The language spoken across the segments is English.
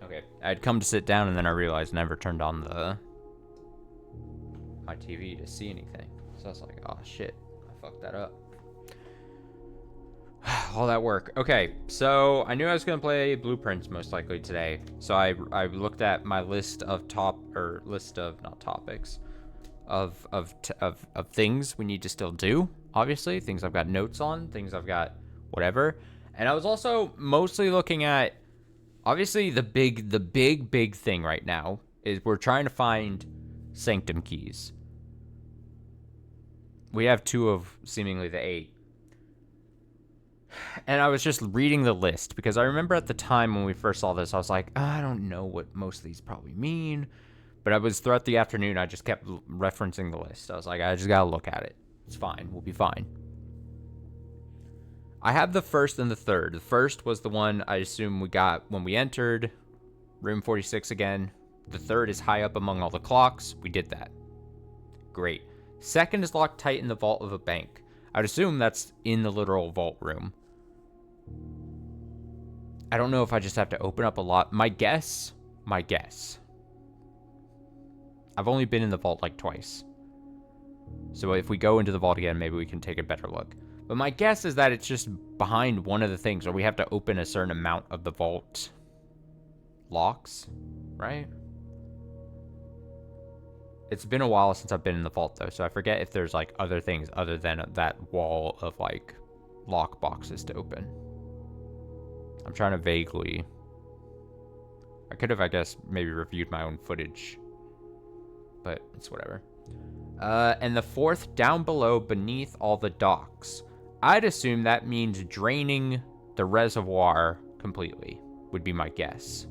Okay, I'd come to sit down and then I realized I never turned on my TV to see anything. So I was like, oh shit, I fucked that up. All that work. Okay, so I knew I was gonna play Blueprints most likely today. So I looked at my list of not topics, of things we need to still do. Obviously, things I've got notes on, things I've got whatever, and I was also mostly looking at obviously the big thing right now is we're trying to find Sanctum keys. We have 2 of seemingly the 8. And I was just reading the list because I remember at the time when we first saw this, I was like, I don't know what most of these probably mean. But I was throughout the afternoon, I just kept referencing the list. I was like, I just gotta look at it. It's fine. We'll be fine. I have the first and the third. The first was the one I assume we got when we entered room 46 again. The third is high up among all the clocks. We did that. Great. Second is locked tight in the vault of a bank. I'd assume that's in the literal vault room. I don't know if I just have to open up a lot. My guess. I've only been in the vault like twice. So if we go into the vault again, maybe we can take a better look. But my guess is that it's just behind one of the things, or we have to open a certain amount of the vault locks, right? It's been a while since I've been in the vault, though, so I forget if there's, like, other things other than that wall of, like, lock boxes to open. I'm trying to vaguely... I could have, I guess, maybe reviewed my own footage. But it's whatever. And the fourth, down below, beneath all the docks. I'd assume that means draining the reservoir completely, would be my guess.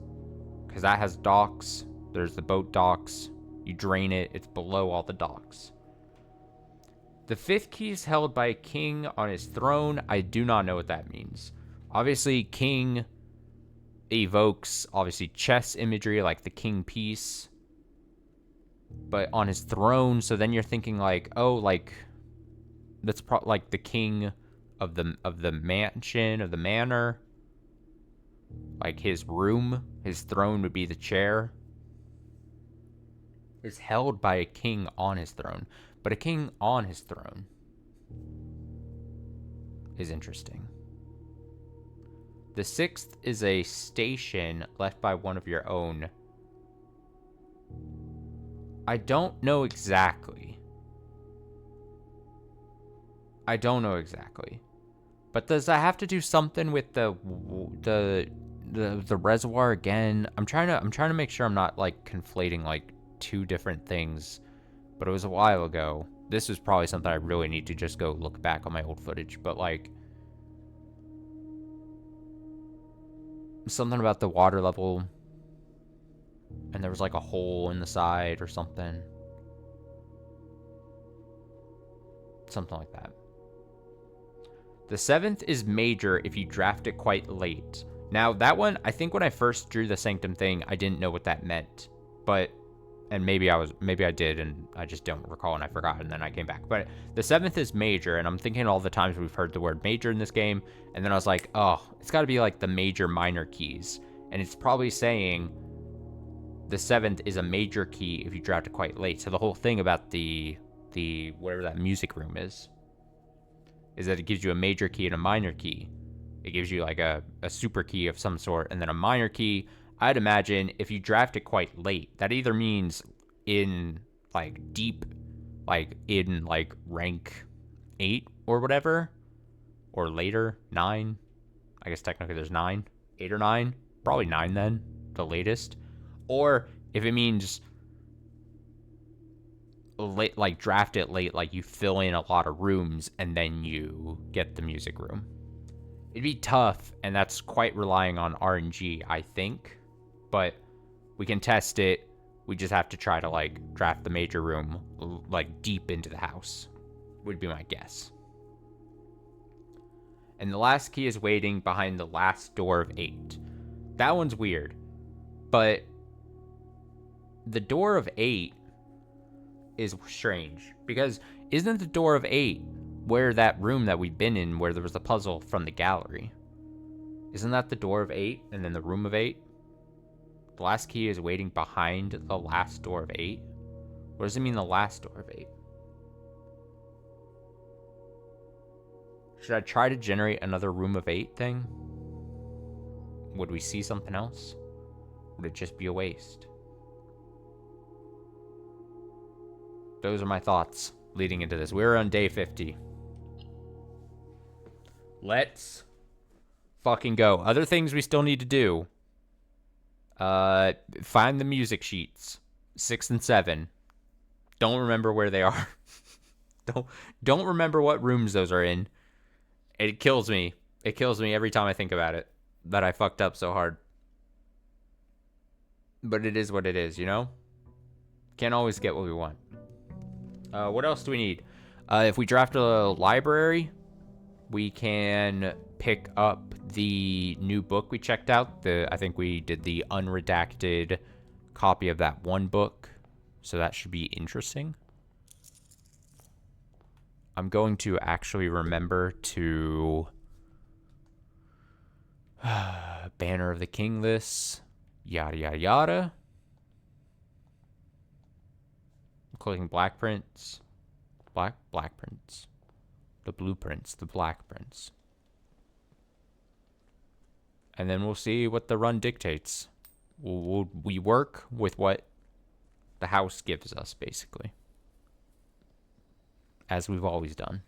Because that has docks. There's the boat docks. You drain it. It's below all the docks. The fifth key is held by a king on his throne. I do not know what that means. Obviously, king evokes, obviously, chess imagery, like the king piece. But on his throne, so then you're thinking like, oh, like, that's like the king of the mansion, of the manor. Like his room, his throne would be the chair. Is held by a king on his throne. But a king on his throne is interesting. The sixth is a station left by one of your own. I don't know exactly. But does that have to do something with the reservoir again? I'm trying to make sure I'm not like conflating like 2 different things. But it was a while ago. This is probably something I really need to just go look back on my old footage. But like something about the water level. And there was like a hole in the side or something. Something like that. The seventh is major if you draft it quite late. Now, that one, I think when I first drew the Sanctum thing, I didn't know what that meant. But, and maybe I did, and I just don't recall and I forgot, and then I came back. But the seventh is major, and I'm thinking all the times we've heard the word major in this game, and then I was like, oh, it's got to be like the major minor keys. And it's probably saying the seventh is a major key if you draft it quite late. So the whole thing about the whatever that music room is that it gives you a major key and a minor key. It gives you like a super key of some sort and then a minor key. I'd imagine if you draft it quite late, that either means in like deep, like in like rank 8 or whatever, or later, 9. I guess technically there's 9, 8 or 9, probably 9 then, the latest. Or if it means late, like draft it late, like you fill in a lot of rooms and then you get the music room. It'd be tough, and that's quite relying on RNG, I think. But we can test it. We just have to try to like draft the major room like deep into the house, would be my guess. And the last key is waiting behind the last door of 8. That one's weird, but the door of 8 is strange, because isn't the door of 8 where that room that we've been in where there was the puzzle from the gallery? Isn't that the door of 8 and then the room of 8? The last key is waiting behind the last door of 8. What does it mean, the last door of 8? Should I try to generate another room of 8 thing? Would we see something else? Would it just be a waste? Those are my thoughts leading into this. We're on day 50. Let's fucking go. Other things we still need to do. Find the music sheets. 6 and 7. Don't remember where they are. Don't remember what rooms those are in. It kills me. It kills me every time I think about it. That I fucked up so hard. But it is what it is, you know? Can't always get what we want. What else do we need? If we draft a library, we can pick up the new book we checked out. I think we did the unredacted copy of that one book. So that should be interesting. I'm going to actually remember to Banner of the Kingless, yada yada yada. I'm clicking black prints, black prints, the blueprints, the black prints, and then we'll see what the run dictates. We work with what the house gives us, basically. As we've always done.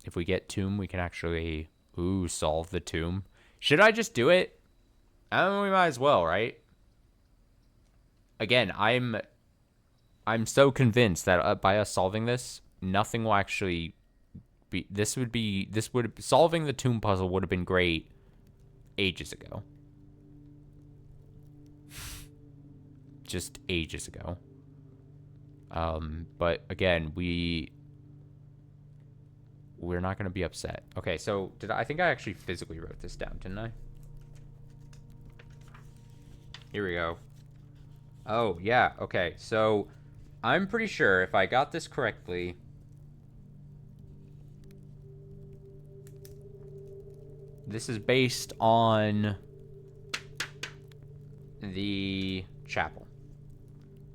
If we get tomb, we can actually, solve the tomb. Should I just do it? I mean, we might as well, right? Again, I'm so convinced that by us solving this, nothing will actually be. Solving the tomb puzzle would have been great ages ago. Just ages ago. But again, we're not going to be upset. Okay, so I think I actually physically wrote this down, didn't I? Here we go. Oh, yeah, okay. So I'm pretty sure if I got this correctly, this is based on the chapel.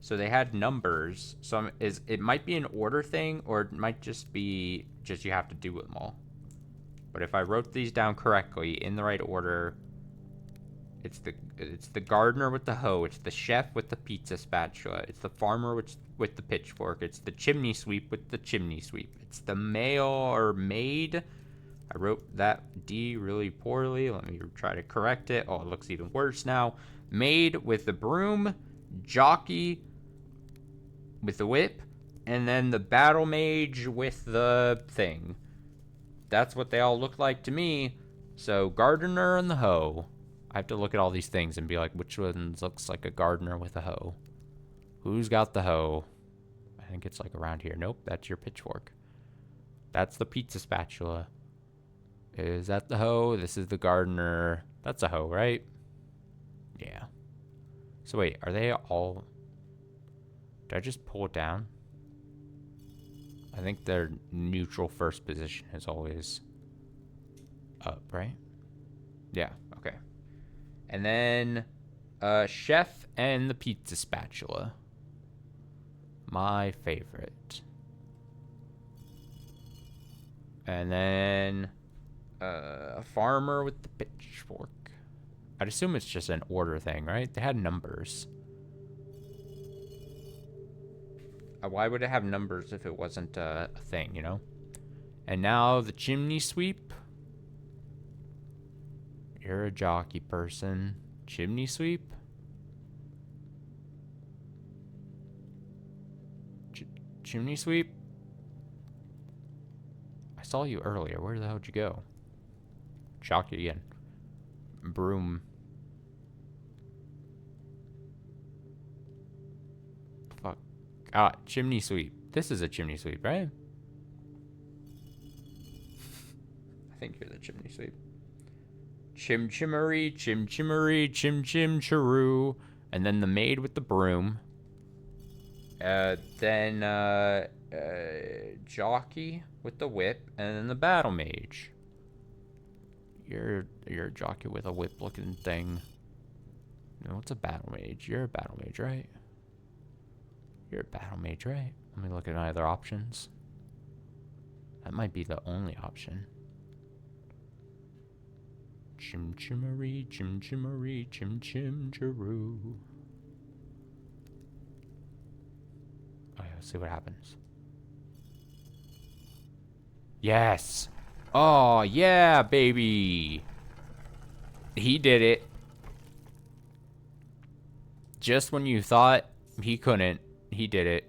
So they had numbers. So it might be an order thing, or it might just be you have to do them all. But if I wrote these down correctly in the right order, it's the gardener with the hoe, it's the chef with the pizza spatula, it's the farmer with the pitchfork, it's the chimney sweep with the chimney sweep, it's the male or maid. I wrote that D really poorly. Let me try to correct it. Oh, it looks even worse now. Maid with the broom, jockey with the whip, and then the battle mage with the thing. That's what they all look like to me. So gardener and the hoe. I have to look at all these things and be like, which one looks like a gardener with a hoe? Who's got the hoe? I think it's like around here. Nope, that's your pitchfork. That's the pizza spatula. Is that the hoe? This is the gardener. That's a hoe, right? Yeah. So wait, are they all... Did I just pull it down? I think their neutral first position is always up, right? Yeah, okay. And then chef and the pizza spatula. My favorite. And then a farmer with the pitchfork. I'd assume it's just an order thing, right? They had numbers. Why would it have numbers if it wasn't a thing, you know? And now the chimney sweep. You're a jockey person. Chimney sweep? Chimney sweep? I saw you earlier. Where the hell did you go? Jockey again. Broom. Fuck. Ah, chimney sweep. This is a chimney sweep, right? I think you're the chimney sweep. Chim chimmery, chim chimmery, chim chim chiroo. And then the maid with the broom. Then jockey with the whip, and then the battle mage. You're a jockey with a whip looking thing. No, what's a battle mage? You're a battle mage, right? You're a battle mage, right? Let me look at my other options. That might be the only option. Chim chimmery, chim chimmery, chim chim chiroo. Okay, let's see what happens. Yes! Oh, yeah, baby! He did it. Just when you thought he couldn't, he did it.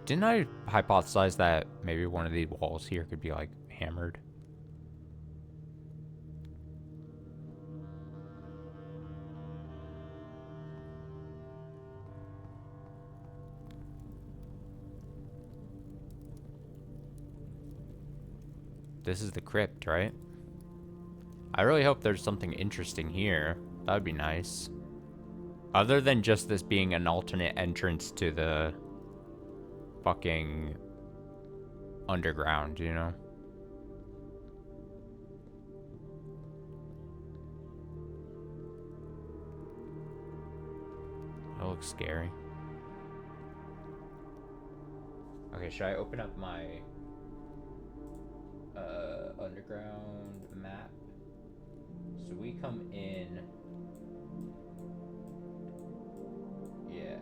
Didn't I hypothesize that maybe one of these walls here could be, like, hammered? This is the crypt, right? I really hope there's something interesting here. That would be nice. Other than just this being an alternate entrance to the fucking underground, you know? That looks scary. Okay, should I open up my underground map? So we come in. Yeah,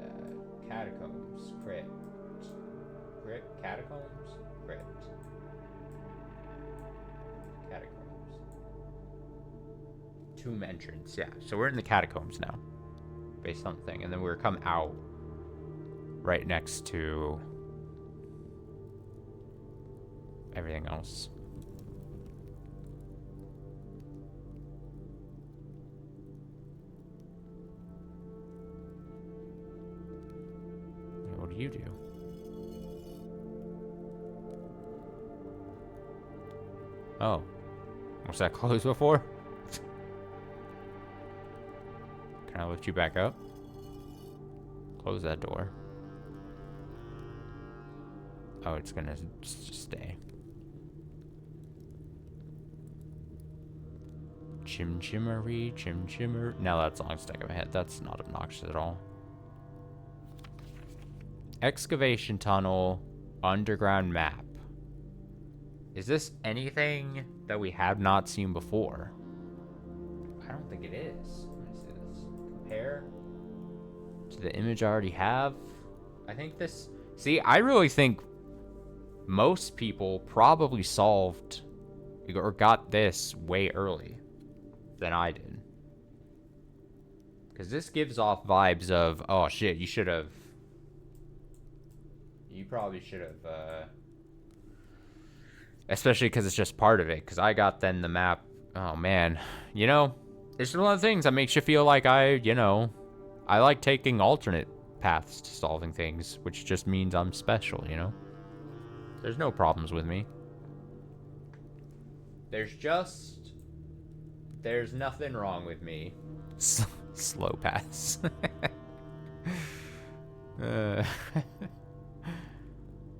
catacombs, crypt. Crypt, catacombs, crypt. Catacombs. Tomb entrance, yeah. So we're in the catacombs now, based on the thing. And then we're come out right next to everything else. What do you do? Oh. Was that closed before? Can I lift you back up? Close that door. Oh, it's gonna just stay. Chim chimmery, chim chimmer. Now that's a long stack of a head. That's not obnoxious at all. Excavation tunnel, underground map. Is this anything that we have not seen before? I don't think it is. Let me see this. Compare to the image I already have. I think this... See, I really think most people probably solved or got this way early than I did. Because this gives off vibes of, oh shit, you should have... You probably should have, especially because it's just part of it. Because I got then the map. Oh, man. You know, it's one of the things that makes you feel like I like taking alternate paths to solving things. Which just means I'm special, you know? There's no problems with me. There's nothing wrong with me. Slow pass.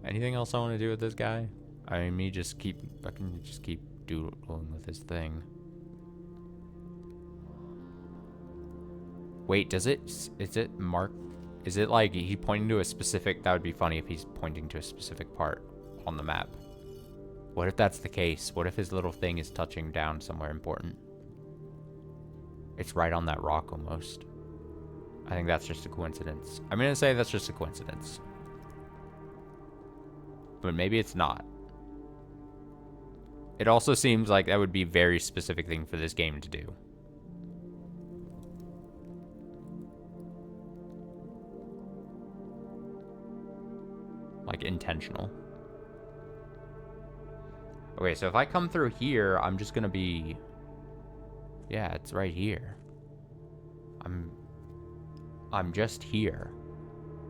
Anything else I want to do with this guy? I can just keep doodling with his thing. Wait, is it mark? Is it like he pointing to a specific? That would be funny if he's pointing to a specific part on the map. What if that's the case? What if his little thing is touching down somewhere important? It's right on that rock almost. I think that's just a coincidence. I'm gonna say that's just a coincidence. But maybe it's not. It also seems like that would be a very specific thing for this game to do. Like, intentional. Okay, so if I come through here, I'm just gonna be... Yeah, it's right here. I'm just here.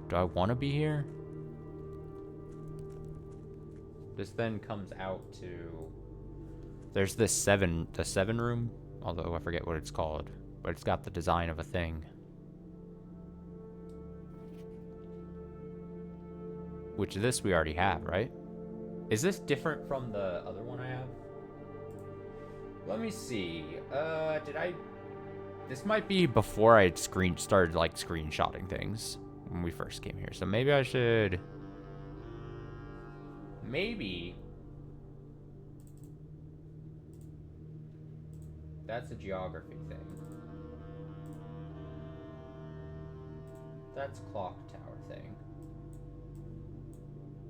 Do I want to be here? This then comes out to... There's this the 7 room Although I forget what it's called. But it's got the design of a thing. Which this we already have, right? Is this different from the other one I have? Let me see. Did I... This might be before I started, like, screenshotting things when we first came here. So maybe I should... Maybe... That's a geography thing. That's clock tower thing.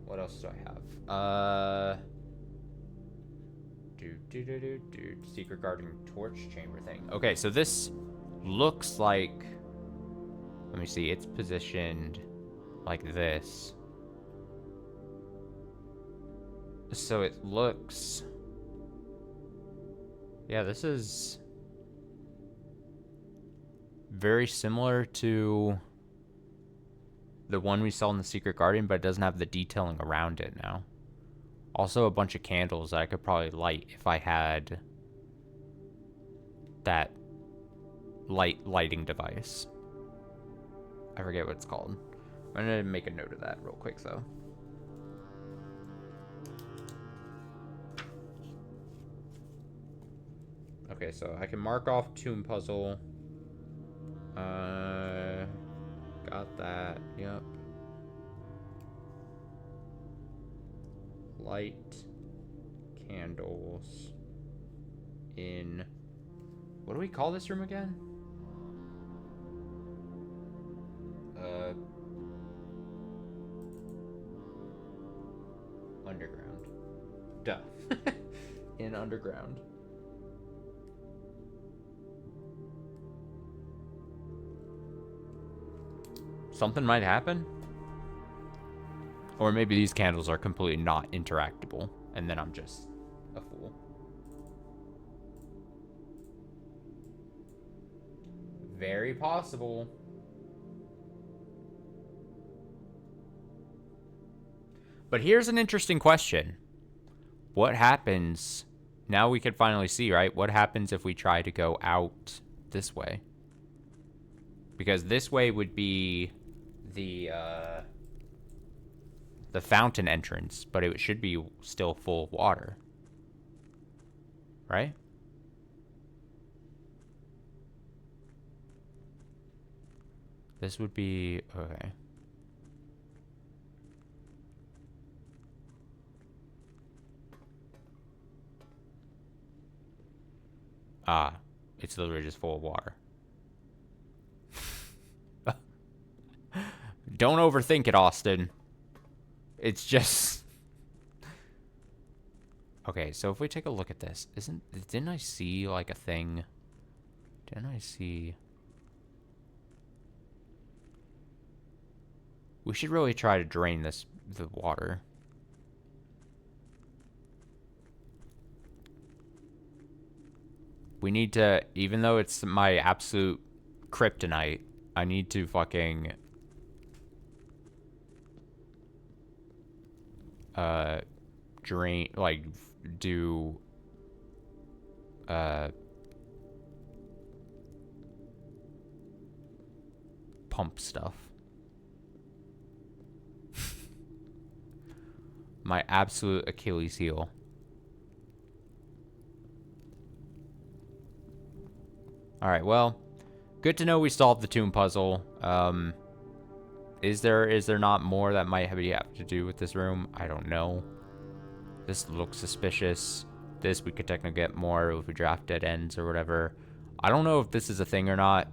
What else do I have? Secret guarding torch chamber thing. Okay, so this looks like... Let me see, it's positioned like this. So it looks... Yeah, this is very similar to the one we saw in the Secret Garden, but it doesn't have the detailing around it now. Also a bunch of candles that I could probably light if I had that lighting device. I forget what it's called. I'm gonna make a note of that real quick though. Okay, so I can mark off tomb puzzle. Got that. Yep. Light candles in... What do we call this room again? Underground. Duh. In underground. Something might happen. Or maybe these candles are completely not interactable, and then I'm just a fool. Very possible. But here's an interesting question. What happens... Now we can finally see, right? What happens if we try to go out this way? Because this way would be the fountain entrance, but it should be still full of water. Right? This would be... Okay. Ah, it's literally just full of water. Don't overthink it, Austin. It's just... Okay, so if we take a look at this, didn't I see, like, a thing? Didn't I see... We should really try to drain the water. We need to, even though it's my absolute kryptonite, I need to fucking... drain, like, do... pump stuff. My absolute Achilles heel. Alright, well, good to know we solved the tomb puzzle. Is there not more that might have to do with this room? I don't know. This looks suspicious. This we could technically get more if we draft dead ends or whatever. I don't know if this is a thing or not.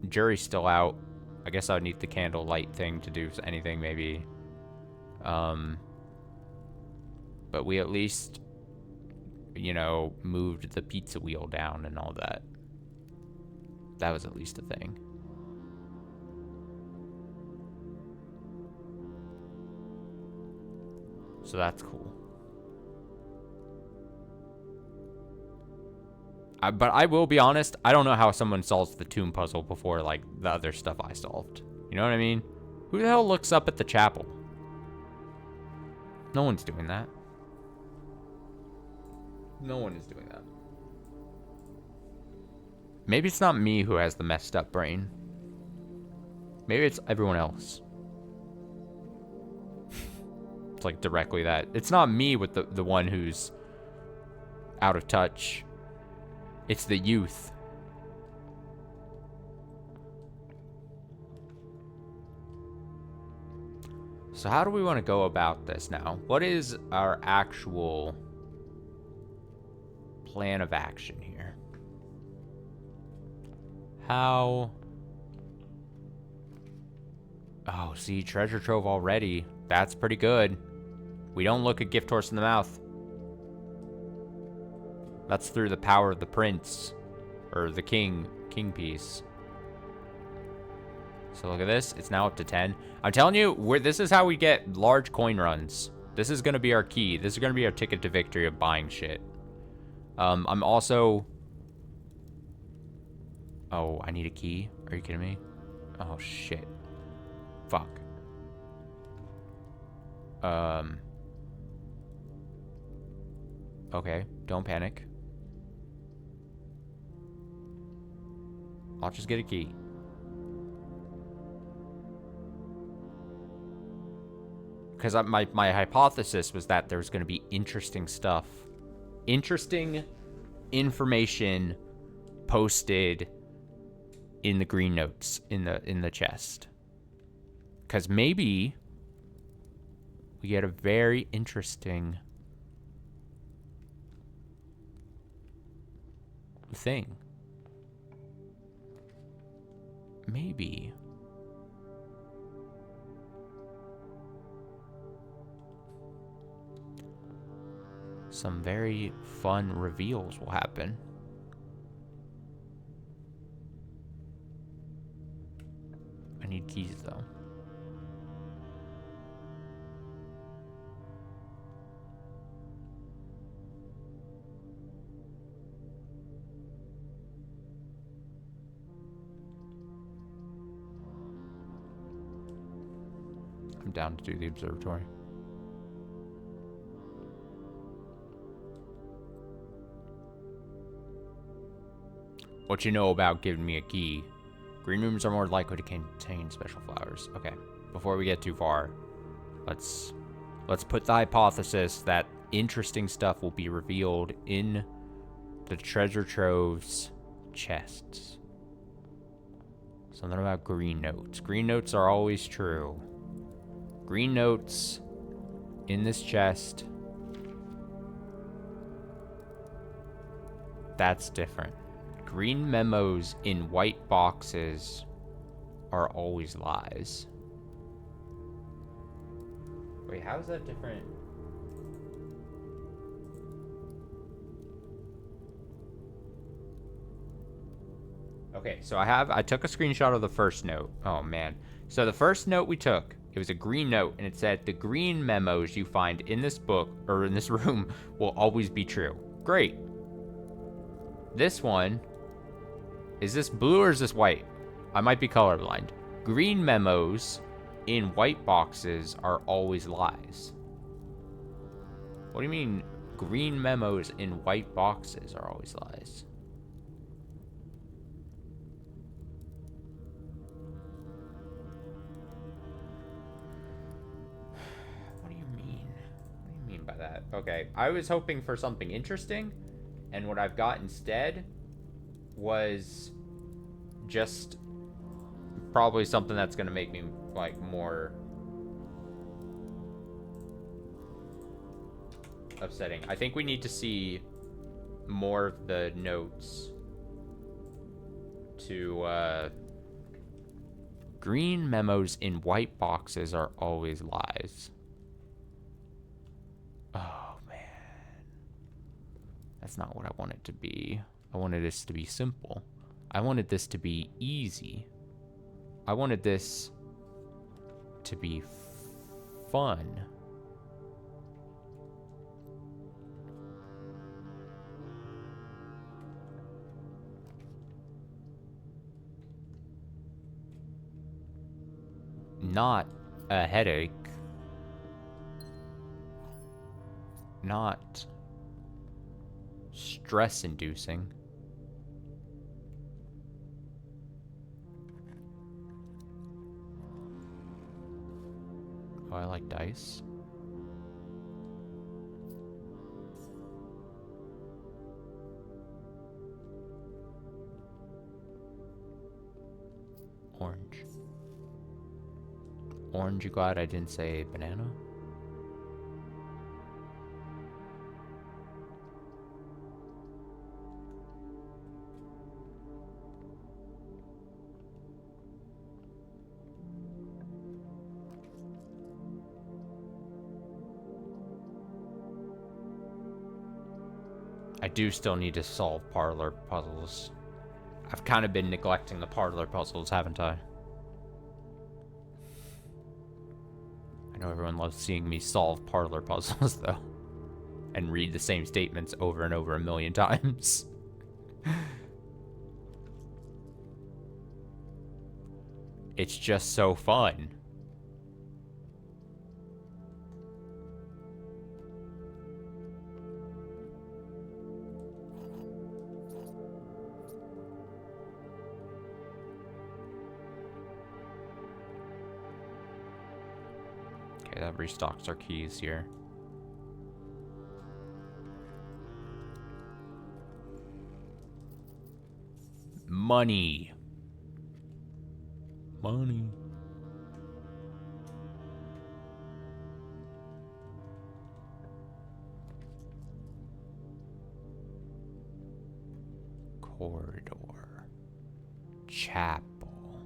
Jury's still out. I guess I would need the candle light thing to do anything maybe. But we at least, you know, moved the pizza wheel down and all that. That was at least a thing. So that's cool. But I will be honest, I don't know how someone solves the tomb puzzle before, like, the other stuff I solved. You know what I mean? Who the hell looks up at the chapel? No one's doing that. No one is doing that. Maybe it's not me who has the messed up brain. Maybe it's everyone else. It's like directly that. It's not me with the one who's out of touch. It's the youth. So how do we want to go about this now? What is our actual plan of action here? How... Oh, see, treasure trove already. That's pretty good. We don't look a gift horse in the mouth. That's through the power of the prince. Or the king piece. So look at this. It's now up to 10. I'm telling you, this is how we get large coin runs. This is going to be our key. This is going to be our ticket to victory of buying shit. I'm also... Oh, I need a key? Are you kidding me? Oh, shit. Fuck. Okay, don't panic. I'll just get a key. Because my hypothesis was that there's going to be interesting stuff. Interesting information posted in the green notes in the chest. Because maybe we get a very interesting thing. Maybe. Some very fun reveals will happen. I need keys though. I'm down to do the observatory. What you know about giving me a key? Green rooms are more likely to contain special flowers. Okay, before we get too far, let's put the hypothesis that interesting stuff will be revealed in the treasure trove's chests. Something about green notes. Green notes are always true. Green notes in this chest. That's different. Green memos in white boxes are always lies. Wait, how is that different? Okay, so I took a screenshot of the first note. Oh man. So the first note we took, it was a green note and it said the green memos you find in this book or in this room will always be true. Great. This one, is this blue or is this white? I might be colorblind. Green memos in white boxes are always lies. What do you mean green memos in white boxes are always lies? What do you mean? What do you mean by that? Okay, I was hoping for something interesting, and what I've got instead was just probably something that's gonna make me like more upsetting. I think we need to see more of the notes to green memos in white boxes are always lies. Oh man, that's not what I want it to be. I wanted this to be simple. I wanted this to be easy. I wanted this to be fun. Not a headache. Not stress-inducing. Oh, I like dice. Orange. Orange, you glad I didn't say banana? I do still need to solve parlor puzzles. I've kind of been neglecting the parlor puzzles, haven't I? I know everyone loves seeing me solve parlor puzzles, though. And read the same statements over and over a million times. It's just so fun. Okay, that restocks our keys here. Money. Money. Corridor. Chapel.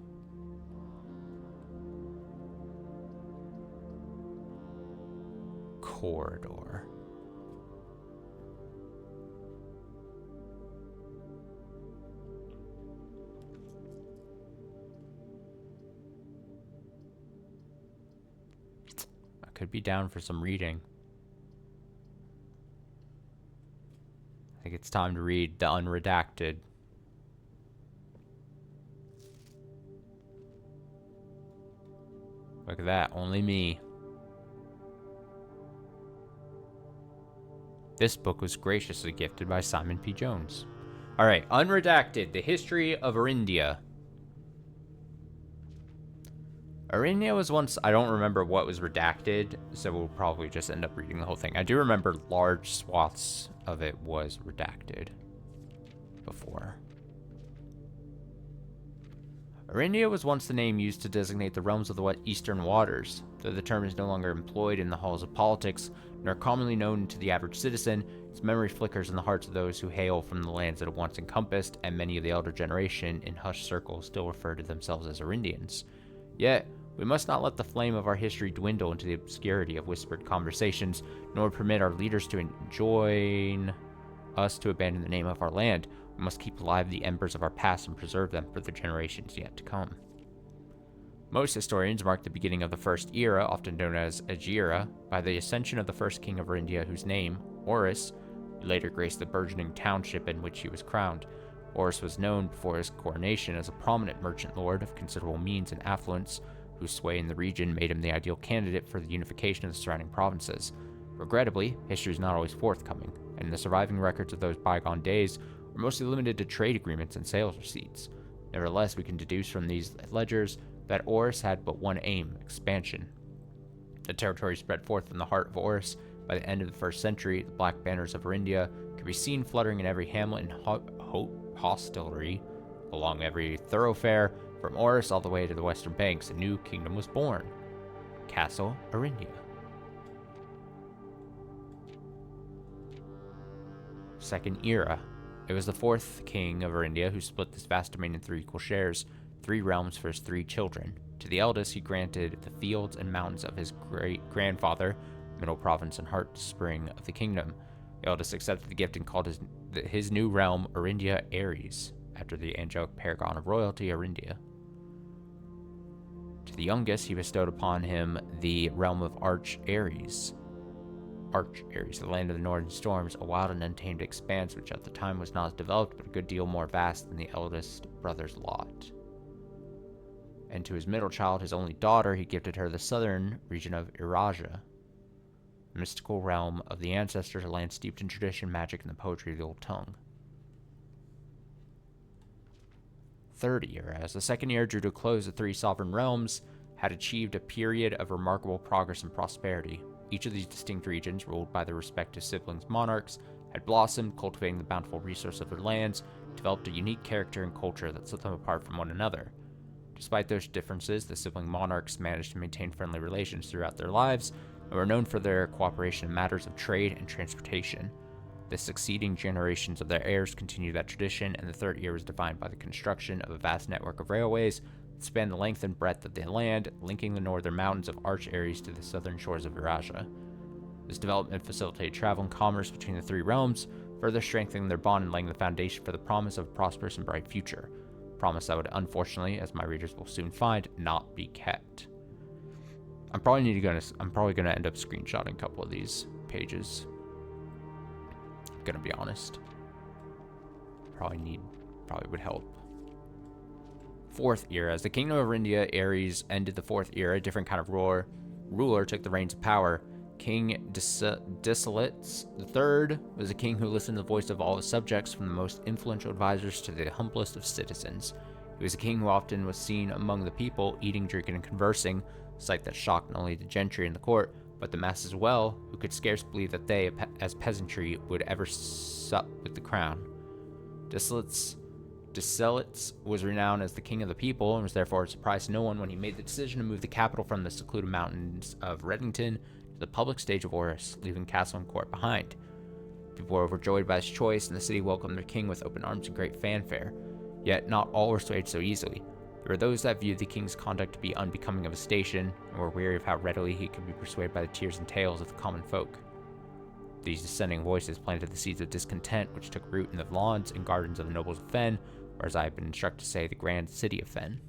Corridor. I could be down for some reading. I think it's time to read the unredacted. Look at that, only me. This book was graciously gifted by Simon P. Jones. All right, unredacted, the history of Arindia. Arindia was once, I don't remember what was redacted, so we'll probably just end up reading the whole thing. I do remember large swaths of it was redacted before. Arindia was once the name used to designate the realms of the eastern waters. Though the term is no longer employed in the halls of politics, nor commonly known to the average citizen, its memory flickers in the hearts of those who hail from the lands it once encompassed, and many of the elder generation in hushed circles still refer to themselves as Arindians. Yet, we must not let the flame of our history dwindle into the obscurity of whispered conversations, nor permit our leaders to enjoin us to abandon the name of our land. We must keep alive the embers of our past and preserve them for the generations yet to come. Most historians mark the beginning of the first era, often known as Agira, by the ascension of the first king of Arindia, whose name, Horus, later graced the burgeoning township in which he was crowned. Horus was known before his coronation as a prominent merchant lord of considerable means and affluence, whose sway in the region made him the ideal candidate for the unification of the surrounding provinces. Regrettably, history is not always forthcoming, and the surviving records of those bygone days were mostly limited to trade agreements and sales receipts. Nevertheless, we can deduce from these ledgers that Horus had but one aim: expansion. The territory spread forth from the heart of Horus. By the end of the first century, the black banners of Arindia could be seen fluttering in every hamlet and hostelry, along every thoroughfare. From Horus all the way to the western banks, a new kingdom was born: Castle Arindia. Second era. It was the fourth king of Arindia who split this vast domain in 3 equal shares, 3 realms for his 3 children. To the eldest, he granted the fields and mountains of his great-grandfather, middle province and heart spring of the kingdom. The eldest accepted the gift and called his new realm Arindia Ares, after the angelic paragon of royalty, Arindia. To the youngest, he bestowed upon him the realm of Arch Ares, the land of the northern storms, a wild and untamed expanse which at the time was not as developed but a good deal more vast than the eldest brother's lot. And to his middle child, his only daughter, he gifted her the southern region of Iraja, the mystical realm of the ancestors, a land steeped in tradition, magic, and the poetry of the old tongue. Third era. As the second era drew to a close, the 3 sovereign realms had achieved a period of remarkable progress and prosperity. Each of these distinct regions, ruled by their respective siblings monarchs, had blossomed, cultivating the bountiful resource of their lands, developed a unique character and culture that set them apart from one another. Despite those differences, the sibling monarchs managed to maintain friendly relations throughout their lives and were known for their cooperation in matters of trade and transportation. The succeeding generations of their heirs continued that tradition, and the third year was defined by the construction of a vast network of railways that spanned the length and breadth of the land, linking the northern mountains of Arch Ares to the southern shores of Eurasia. This development facilitated travel and commerce between the three realms, further strengthening their bond and laying the foundation for the promise of a prosperous and bright future. A promise that would, unfortunately, as my readers will soon find, not be kept. I'm probably gonna end up screenshotting a couple of these pages. I'm gonna be honest. Probably would help. Fourth era. As the kingdom of India, Ares ended the fourth era, a different kind of ruler took the reins of power. King Disolates III was a king who listened to the voice of all his subjects, from the most influential advisors to the humblest of citizens. He was a king who often was seen among the people, eating, drinking, and conversing, a sight that shocked not only the gentry in the court, but the masses as well, who could scarce believe that they, as peasantry, would ever sup with the crown. Disolates was renowned as the king of the people, and was therefore a surprise to no one when he made the decision to move the capital from the secluded mountains of Reddington to the public stage of Oris, leaving castle and court behind. People were overjoyed by his choice, and the city welcomed their king with open arms and great fanfare. Yet not all were swayed so easily. There were those that viewed the king's conduct to be unbecoming of his station, and were weary of how readily he could be persuaded by the tears and tales of the common folk. These dissenting voices planted the seeds of discontent which took root in the lawns and gardens of the nobles of Fen, or as I have been instructed to say, the grand city of Fen.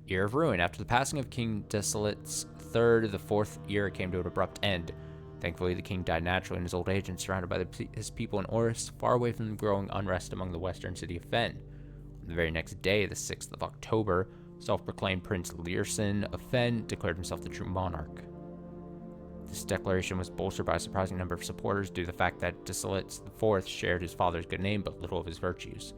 Year of Ruin. After the passing of King Disolates III, the fourth era came to an abrupt end. Thankfully, the king died naturally in his old age and surrounded by his people in Oris, far away from the growing unrest among the western city of Fen. On the very next day, the 6th of October, self-proclaimed Prince Learson of Fen declared himself the true monarch. This declaration was bolstered by a surprising number of supporters due to the fact that Disolates IV shared his father's good name but little of his virtues.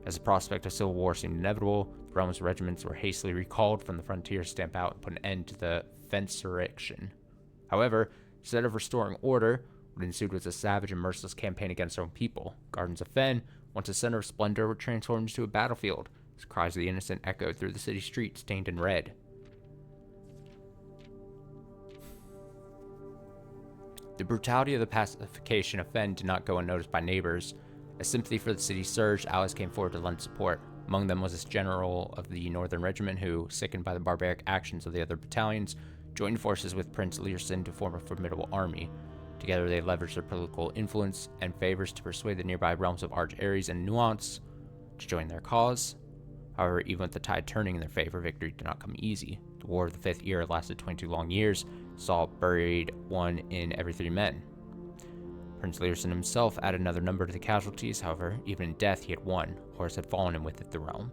As the prospect of civil war seemed inevitable, the realm's regiments were hastily recalled from the frontier to stamp out and put an end to the Fensurrection. However, instead of restoring order, what ensued was a savage and merciless campaign against their own people. Gardens of Fen, once a center of splendor, were transformed into a battlefield, as cries of the innocent echoed through the city streets stained in red. The brutality of the pacification of Fen did not go unnoticed by neighbors. As sympathy for the city surged, allies came forward to lend support. Among them was this general of the Northern Regiment who, sickened by the barbaric actions of the other battalions, joined forces with Prince Learson to form a formidable army. Together they leveraged their political influence and favors to persuade the nearby realms of Arch Ares and Nuance to join their cause. However, even with the tide turning in their favor, victory did not come easy. The War of the Fifth Year lasted 22 long years, saw buried one in every 3 men. Prince Learson himself added another number to the casualties. However, even in death he had won. Horus had fallen, and with it the realm.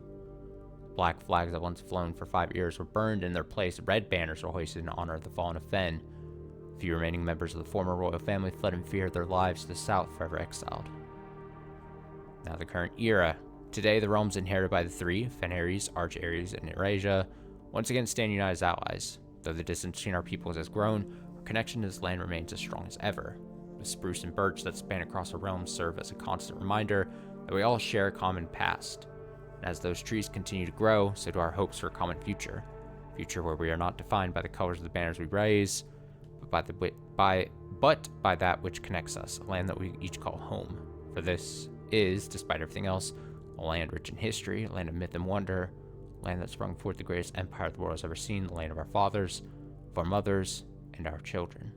Black flags that once flown for 5 years were burned. In their place, red banners were hoisted in honor of the fallen of Fen. The few remaining members of the former royal family fled in fear of their lives to the south, forever exiled. Now the current era. Today, the realms inherited by the three, Fen Ares, Arch Ares, and Eurasia, once again stand united as allies. Though the distance between our peoples has grown, our connection to this land remains as strong as ever. The spruce and birch that span across our realms serve as a constant reminder that we all share a common past. And as those trees continue to grow, so do our hopes for a common future. A future where we are not defined by the colors of the banners we raise, but by that which connects us, a land that we each call home. For this is, despite everything else, a land rich in history, a land of myth and wonder, a land that sprung forth the greatest empire the world has ever seen, the land of our fathers, of our mothers, and our children.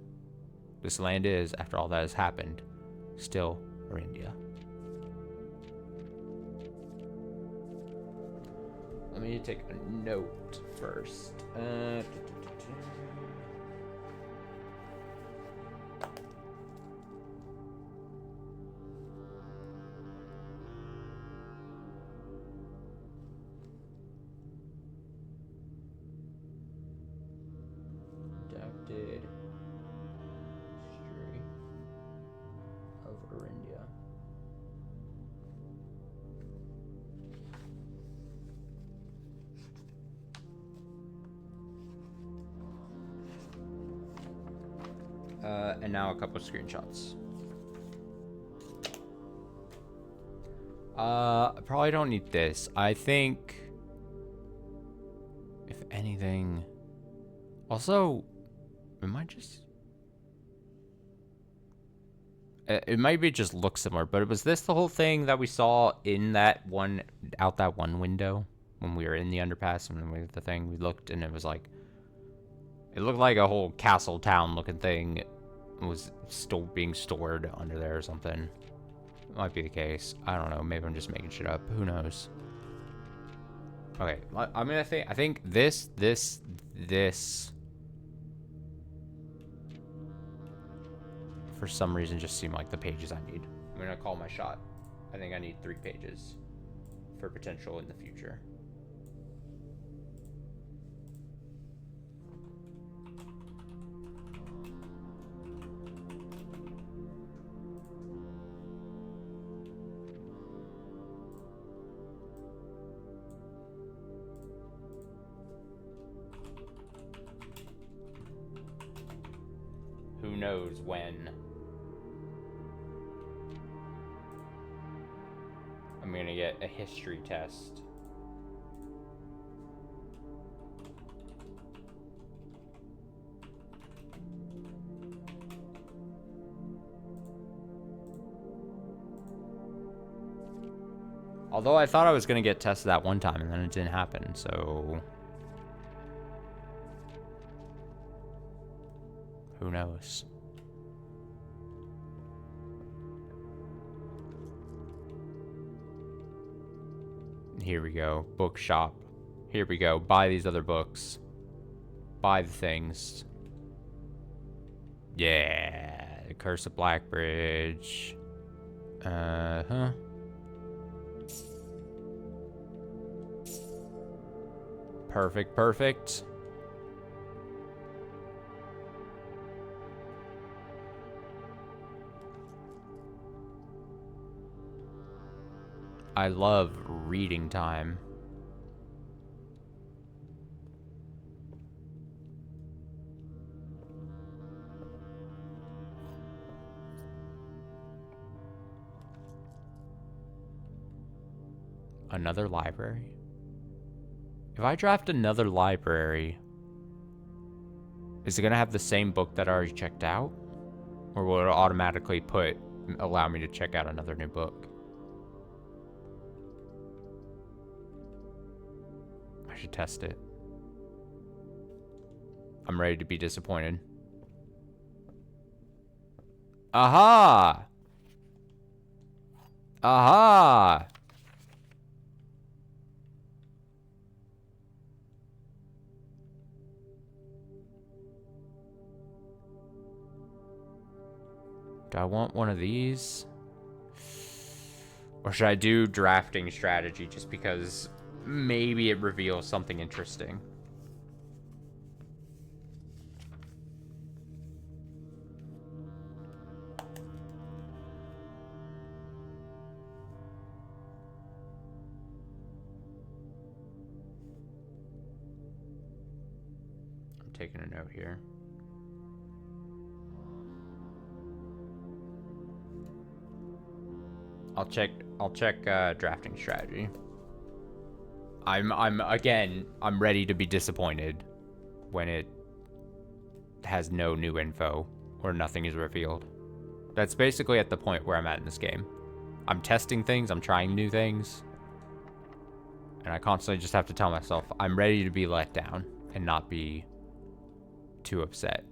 This land is, after all that has happened, still our India. Let me take a note first. Adapted history of Orindia. And now a couple of screenshots. I probably don't need this. I think, if anything, also, it might just, it might be just look similar, but was this the whole thing that we saw in that one, out that one window when we were in the underpass and we the thing we looked and it was like, it looked like a whole castle town looking thing was still being stored under there or something. Might be the case. I don't know. Maybe I'm just making shit up. Who knows? Okay. I mean, I think this. For some reason, just seem like the pages I need. I'm gonna call my shot. I think I need 3 pages for potential in the future. Who knows when I'm gonna get a history test. Although I thought I was gonna get tested that one time and then it didn't happen, so who knows? Here we go. Bookshop. Here we go. Buy these other books. Buy the things. Yeah. The Curse of Blackbridge. Uh-huh. Perfect, perfect. I love reading time. Another library? If I draft another library, is it gonna have the same book that I already checked out? Or will it automatically allow me to check out another new book? I should test it. I'm ready to be disappointed. Aha! Aha! Do I want one of these? Or should I do drafting strategy just because maybe it reveals something interesting? I'm taking a note here. I'll check drafting strategy. I'm ready to be disappointed when it has no new info or nothing is revealed. That's basically at the point where I'm at in this game. I'm testing things, I'm trying new things, and I constantly just have to tell myself I'm ready to be let down and not be too upset.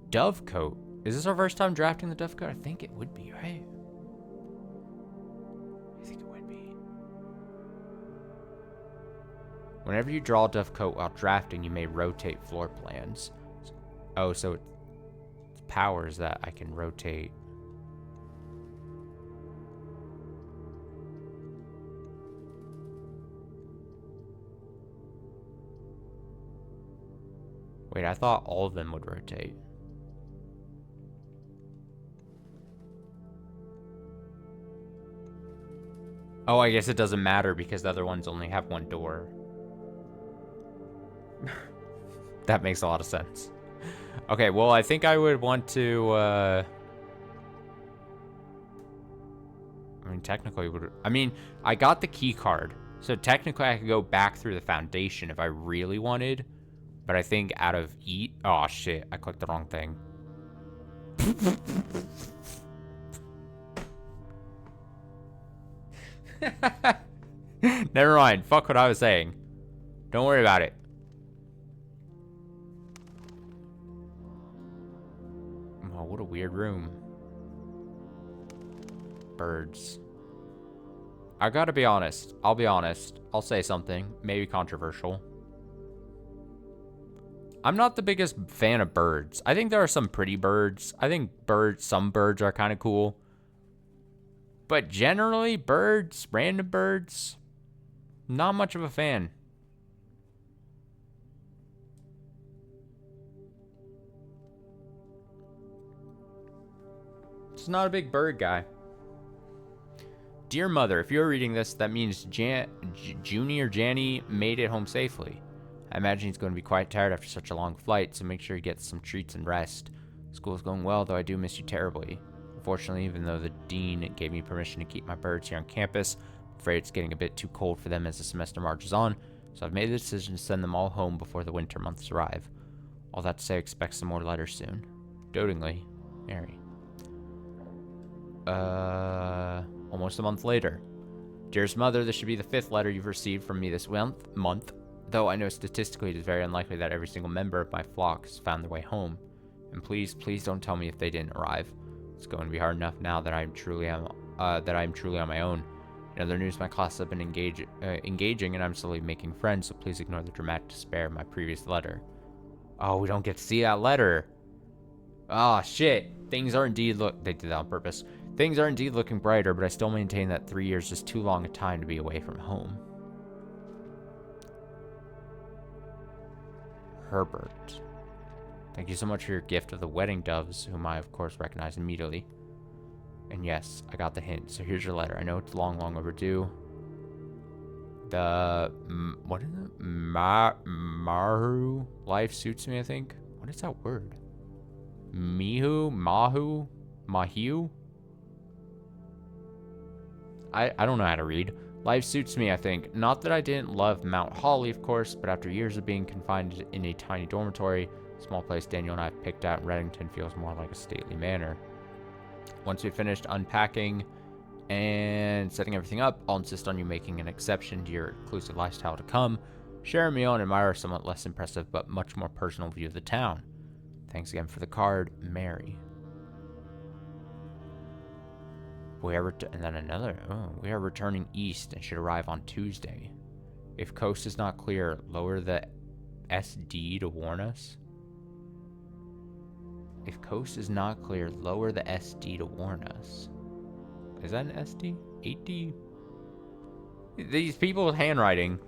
Dovecoat. Is this our first time drafting the Dovecoat? I think it would be, right? I think it would be. Whenever you draw a Dovecoat while drafting, you may rotate floor plans. Oh, so it's powers that I can rotate. Wait, I thought all of them would rotate. Oh, I guess it doesn't matter because the other ones only have one door. That makes a lot of sense. Okay, well, I think I would want to, I mean, technically, I got the key card. So technically, I could go back through the foundation if I really wanted. But I think out of eat... Oh, shit. I clicked the wrong thing. Never mind. Fuck what I was saying. Don't worry about it. Oh, what a weird room. Birds. I gotta be honest. I'll be honest. I'll say something. Maybe controversial. I'm not the biggest fan of birds. I think there are some pretty birds. I think some birds are kind of cool. But generally, birds, random birds, not much of a fan. Just not a big bird guy. Dear Mother, if you're reading this, that means Junie or Janny made it home safely. I imagine he's going to be quite tired after such a long flight, so make sure he gets some treats and rest. School's going well, though I do miss you terribly. Unfortunately, even though the dean gave me permission to keep my birds here on campus, I'm afraid it's getting a bit too cold for them as the semester marches on, so I've made the decision to send them all home before the winter months arrive. All that to say, expect some more letters soon. Dotingly, Mary. Almost a month later. Dearest Mother, this should be the 5th letter you've received from me this month, though I know statistically it is very unlikely that every single member of my flock has found their way home. And please, please don't tell me if they didn't arrive. It's going to be hard enough now that I'm truly on my own. In other news, my classes have been engaging, and I'm slowly making friends, so please ignore the dramatic despair of my previous letter. Oh, we don't get to see that letter. Oh, shit. Things are indeed they did that on purpose. Things are indeed looking brighter, but I still maintain that 3 years is too long a time to be away from home. Herbert. Thank you so much for your gift of the wedding doves, whom I, of course, recognize immediately. And yes, I got the hint, so here's your letter. I know it's long, long overdue. What is it? Mahu? Life suits me, I think. What is that word? Mahu? Mahiu? I don't know how to read. Life suits me, I think. Not that I didn't love Mount Holly, of course, but after years of being confined in a tiny dormitory, small place Daniel and I have picked out in Reddington feels more like a stately manor. Once we've finished unpacking and setting everything up, I'll insist on you making an exception to your exclusive lifestyle to come. Share a meal and admire a somewhat less impressive but much more personal view of the town. Thanks again for the card, Mary. We are returning east and should arrive on Tuesday. If coast is not clear, lower the SD to warn us. If coast is not clear, lower the SD to warn us. Is that an SD? 8D? These people's handwriting.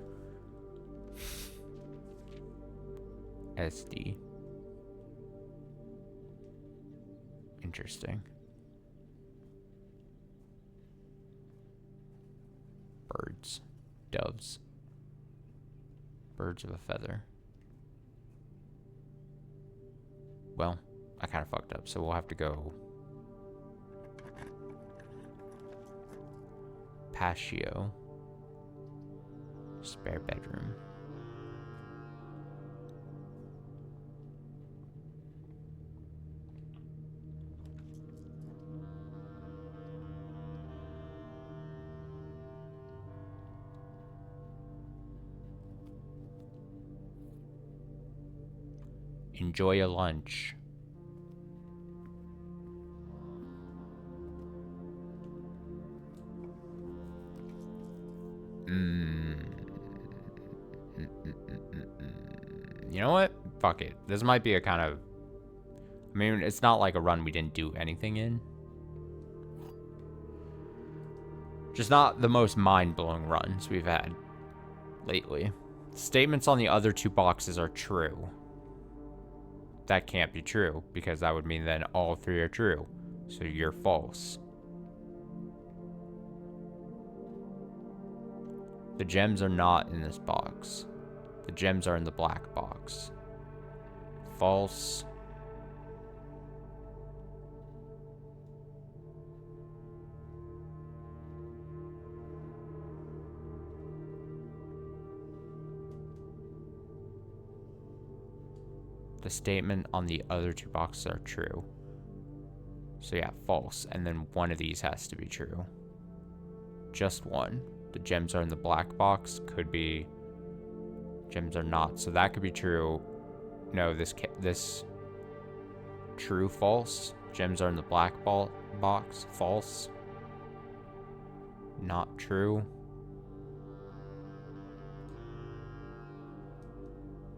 SD. Interesting. Birds. Doves. Birds of a feather. Well, I kind of fucked up, so we'll have to go patio. Spare bedroom. Enjoy a lunch. You know what? Fuck it. This might be a kind of... I mean, it's not like a run we didn't do anything in. Just not the most mind-blowing runs we've had lately. Statements on the other 2 boxes are true. That can't be true, because that would mean then all 3 are true. So you're false. The gems are not in this box. The gems are in the black box. False. The statement on the other two boxes are true. So yeah, false. And then one of these has to be true. Just one. The gems are in the black box. Could be gems are not. So that could be true. No, this true, false. Gems are in the black box. False. Not true.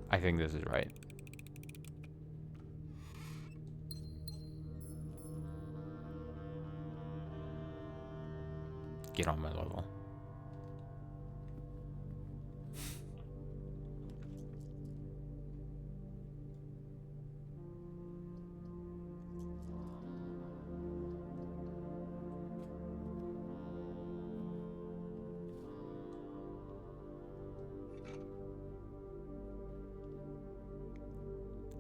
I think this is right. Get on my level.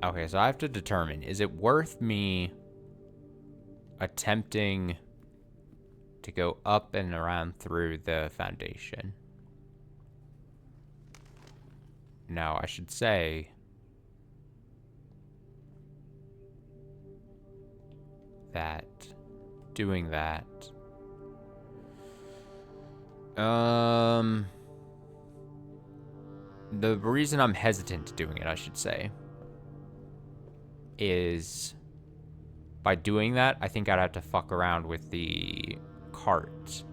Okay, so I have to determine, is it worth me attempting to go up and around through the foundation? No, I should say that doing that, the reason I'm hesitant to doing it, I should say, is by doing that, I think I'd have to fuck around with the cart.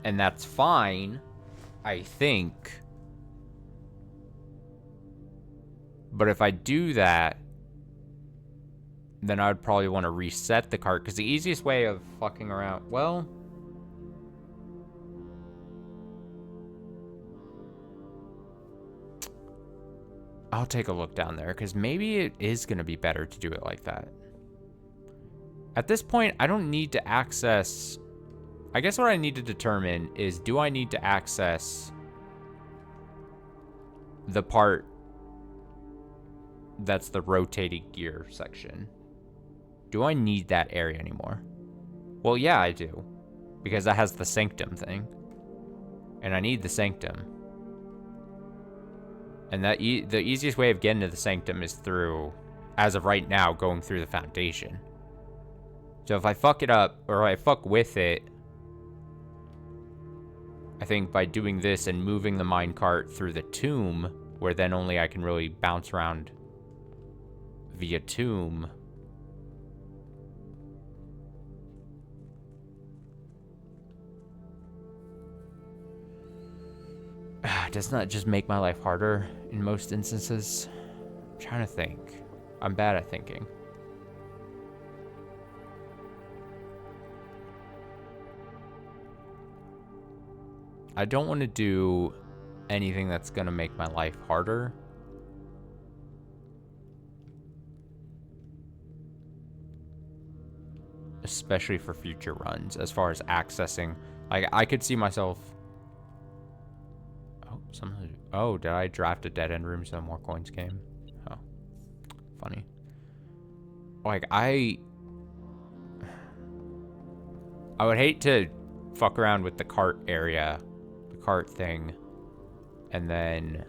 And that's fine, I think. But if I do that, then I would probably want to reset the cart, because the easiest way of fucking around, well, I'll take a look down there, because maybe it is going to be better to do it like that. At this point, I don't need to access... I guess what I need to determine is, do I need to access the part that's the rotating gear section? Do I need that area anymore? Well, yeah, I do. Because that has the sanctum thing. And I need the sanctum. And that the easiest way of getting to the sanctum is through, as of right now, going through the foundation. So if I fuck it up, or I fuck with it, I think by doing this and moving the minecart through the tomb, where then only I can really bounce around via tomb. Doesn't that just make my life harder in most instances? I'm trying to think. I'm bad at thinking. I don't want to do anything that's going to make my life harder. Especially for future runs, as far as accessing. Like, I could see myself... Oh, did I draft a dead end room so more coins came? Oh, funny. Like, I would hate to fuck around with the cart area, the cart thing, and then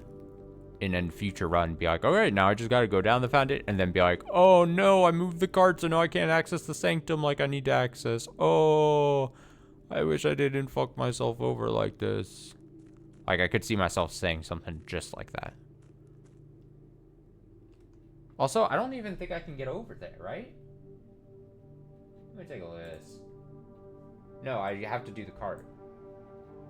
in a future run be like, okay, now I just gotta go down the foundation, and then be like, oh no, I moved the cart, so now I can't access the sanctum like I need to access. Oh, I wish I didn't fuck myself over like this. Like, I could see myself saying something just like that. Also, I don't even think I can get over there, right? Let me take a look at this. No, I have to do the cart.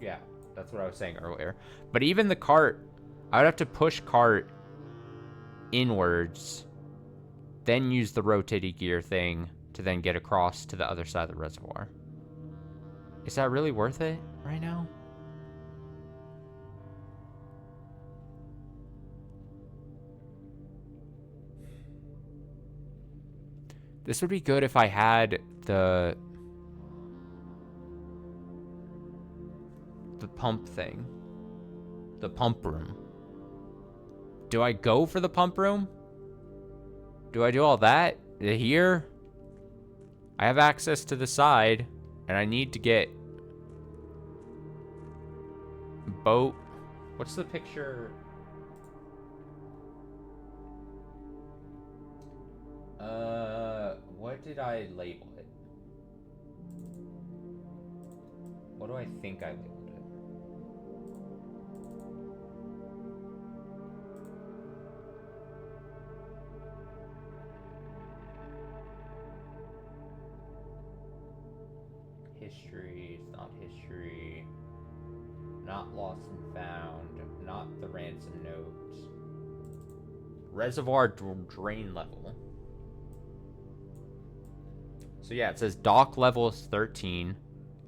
Yeah, that's what I was saying earlier. But even the cart, I would have to push cart inwards, then use the rotating gear thing to then get across to the other side of the reservoir. Is that really worth it right now? This would be good if I had the pump thing. The pump room. Do I go for the pump room? Do I do all that? Here? I have access to the side, and I need to get boat. What's the picture? What did I label it? What do I think I labeled it? History, it's not history. Not lost and found. Not the ransom notes. Reservoir drain level. So yeah, it says dock level is 13.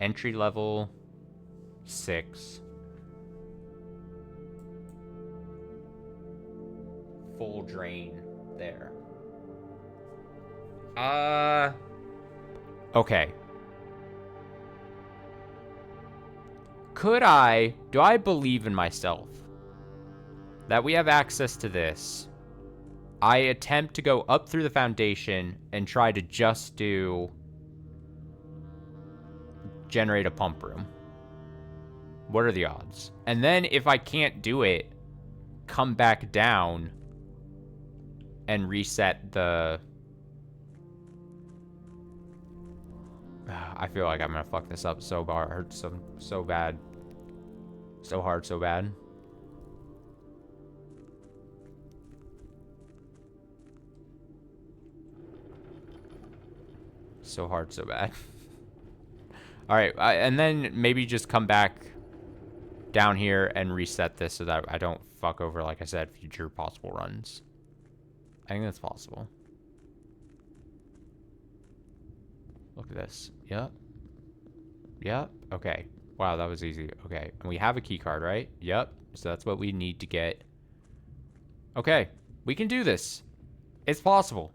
Entry level 6. Full drain there. Okay. Do I believe in myself that we have access to this? I attempt to go up through the foundation and try to just generate a pump room. What are the odds? And then if I can't do it, come back down and reset the... I feel like I'm gonna fuck this up so hard, so bad. So hard, so bad. So hard, so bad. Alright, and then maybe just come back down here and reset this so that I don't fuck over, like I said, future possible runs. I think that's possible. Look at this. Yep. Yep. Okay. Wow, that was easy. Okay. And we have a key card, right? Yep. So that's what we need to get. Okay. We can do this. It's possible.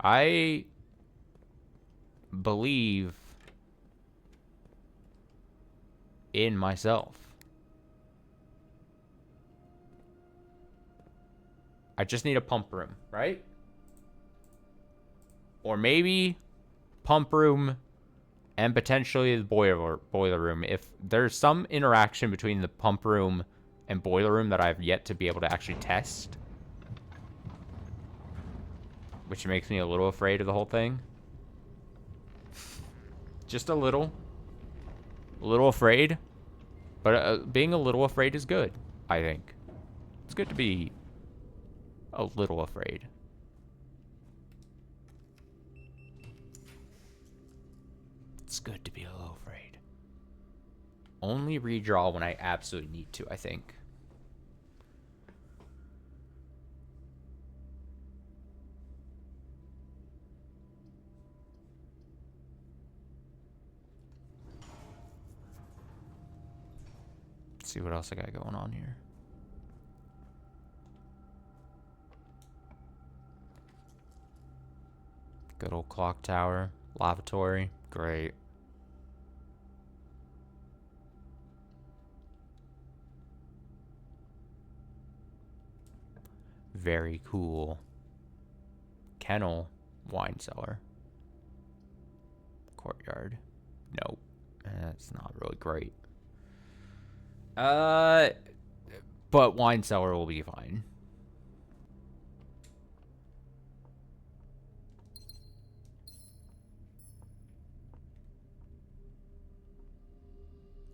I believe in myself. I just need a pump room, right? Or maybe pump room and potentially the boiler room. If there's some interaction between the pump room and boiler room that I've yet to be able to actually test, which makes me a little afraid of the whole thing. Just a little afraid. But being a little afraid is good, I think. It's good to be a little afraid. It's good to be a little afraid. Only redraw when I absolutely need to, I think. Let's see what else I got going on here. Good old clock tower. Lavatory. Great. Very cool. Kennel. Wine cellar. Courtyard. Nope. That's not really great. But wine cellar will be fine.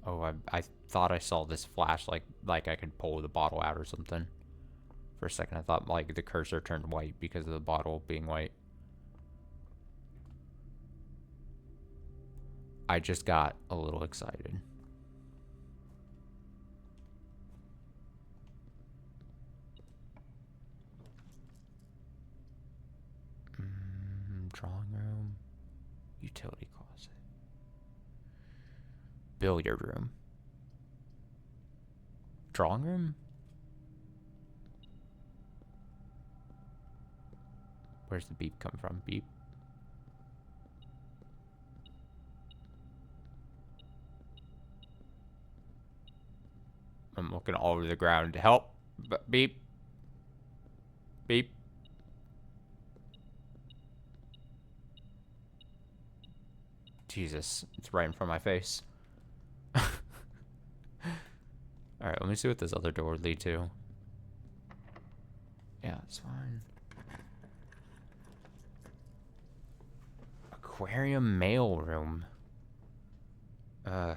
Oh, I thought I saw this flash like I could pull the bottle out or something. For a second, I thought like the cursor turned white because of the bottle being white. I just got a little excited. Drawing room. Utility closet. Billiard room. Drawing room? Where's the beep come from? Beep. I'm looking all over the ground to help. Beep. Beep. Jesus, it's right in front of my face. Alright, let me see what this other door would lead to. Yeah, it's fine. Aquarium mail room. I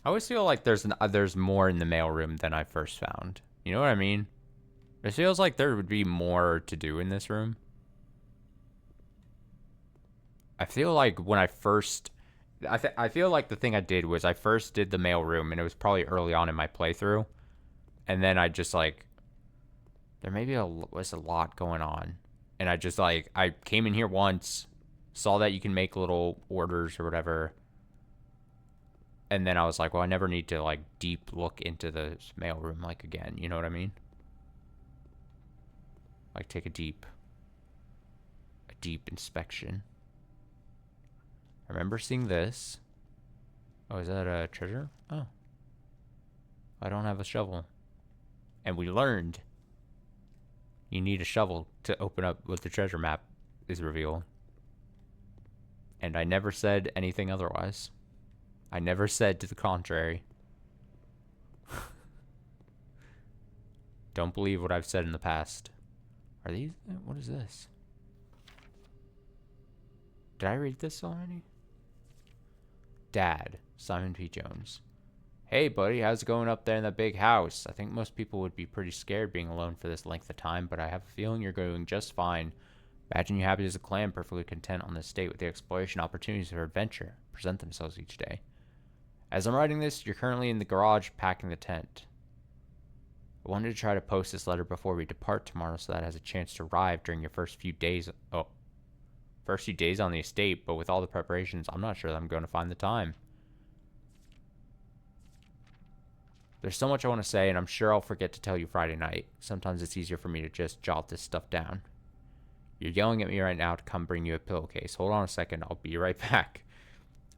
always feel like there's more in the mail room than I first found. You know what I mean? It feels like there would be more to do in this room. I feel like when I first... I feel like the thing I did was I first did the mail room, and it was probably early on in my playthrough. And then I just, like... There maybe was a lot going on. And I just, like... I came in here once, saw that you can make little orders or whatever. And then I was like, well, I never need to, like, deep look into the mail room, like, again. You know what I mean? Like, take a deep inspection. I remember seeing this. Oh, is that a treasure? Oh. I don't have a shovel. And we learned you need a shovel to open up what the treasure map is revealed. And I never said anything otherwise. I never said to the contrary. Don't believe what I've said in the past. Are these... What is this? Did I read this already? Dad, Simon P. Jones. Hey, buddy, how's it going up there in that big house? I think most people would be pretty scared being alone for this length of time, but I have a feeling you're doing just fine. Imagine you happy as a clam, perfectly content on this state with the exploration opportunities for adventure present themselves each day. As I'm writing this, you're currently in the garage packing the tent. I wanted to try to post this letter before we depart tomorrow so that it has a chance to arrive during your first few days. First few days on the estate, but with all the preparations, I'm not sure that I'm going to find the time. There's so much I want to say, and I'm sure I'll forget to tell you Friday night. Sometimes it's easier for me to just jot this stuff down. You're yelling at me right now to come bring you a pillowcase. Hold on a second, I'll be right back.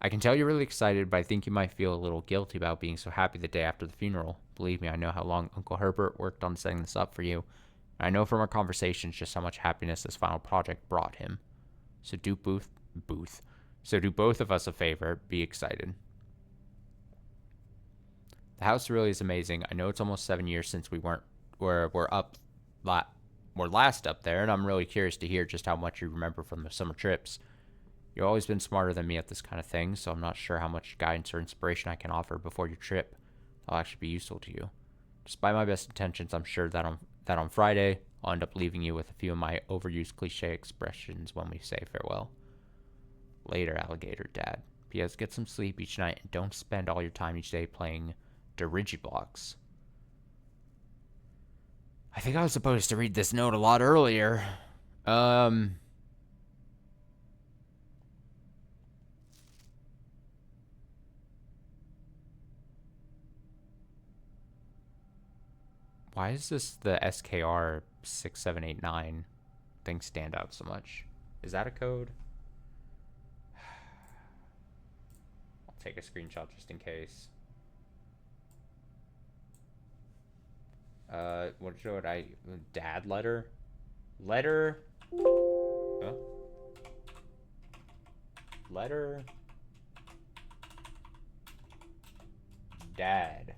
I can tell you're really excited, but I think you might feel a little guilty about being so happy the day after the funeral. Believe me, I know how long Uncle Herbert worked on setting this up for you. And I know from our conversations just how much happiness this final project brought him. So do both of us a favor, be excited. The house really is amazing. I know it's almost 7 years since we're last up there, and I'm really curious to hear just how much you remember from the summer trips. You've always been smarter than me at this kind of thing, so I'm not sure how much guidance or inspiration I can offer before your trip that'll actually be useful to you. Despite my best intentions, I'm sure that on Friday, I'll end up leaving you with a few of my overused cliche expressions when we say farewell. Later, alligator dad. P.S. Get some sleep each night and don't spend all your time each day playing Dirigiblocks. I think I was supposed to read this note a lot earlier. Why is this the SKR 6789 thing stand out so much? Is that a code? I'll take a screenshot just in case. What should I... Dad letter? Letter? Huh? Letter? Dad.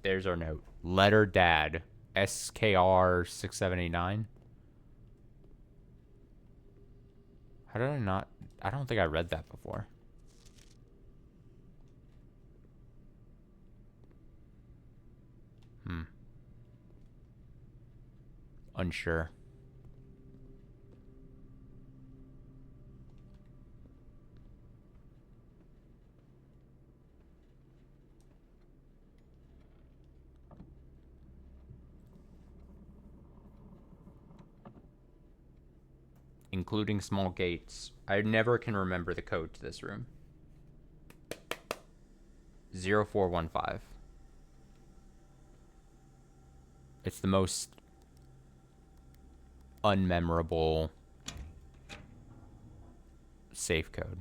There's our note. Letter Dad. SKR 6789. How did I not... I don't think I read that before. Unsure. Including small gates. I never can remember the code to this room. 0415. It's the most unmemorable safe code.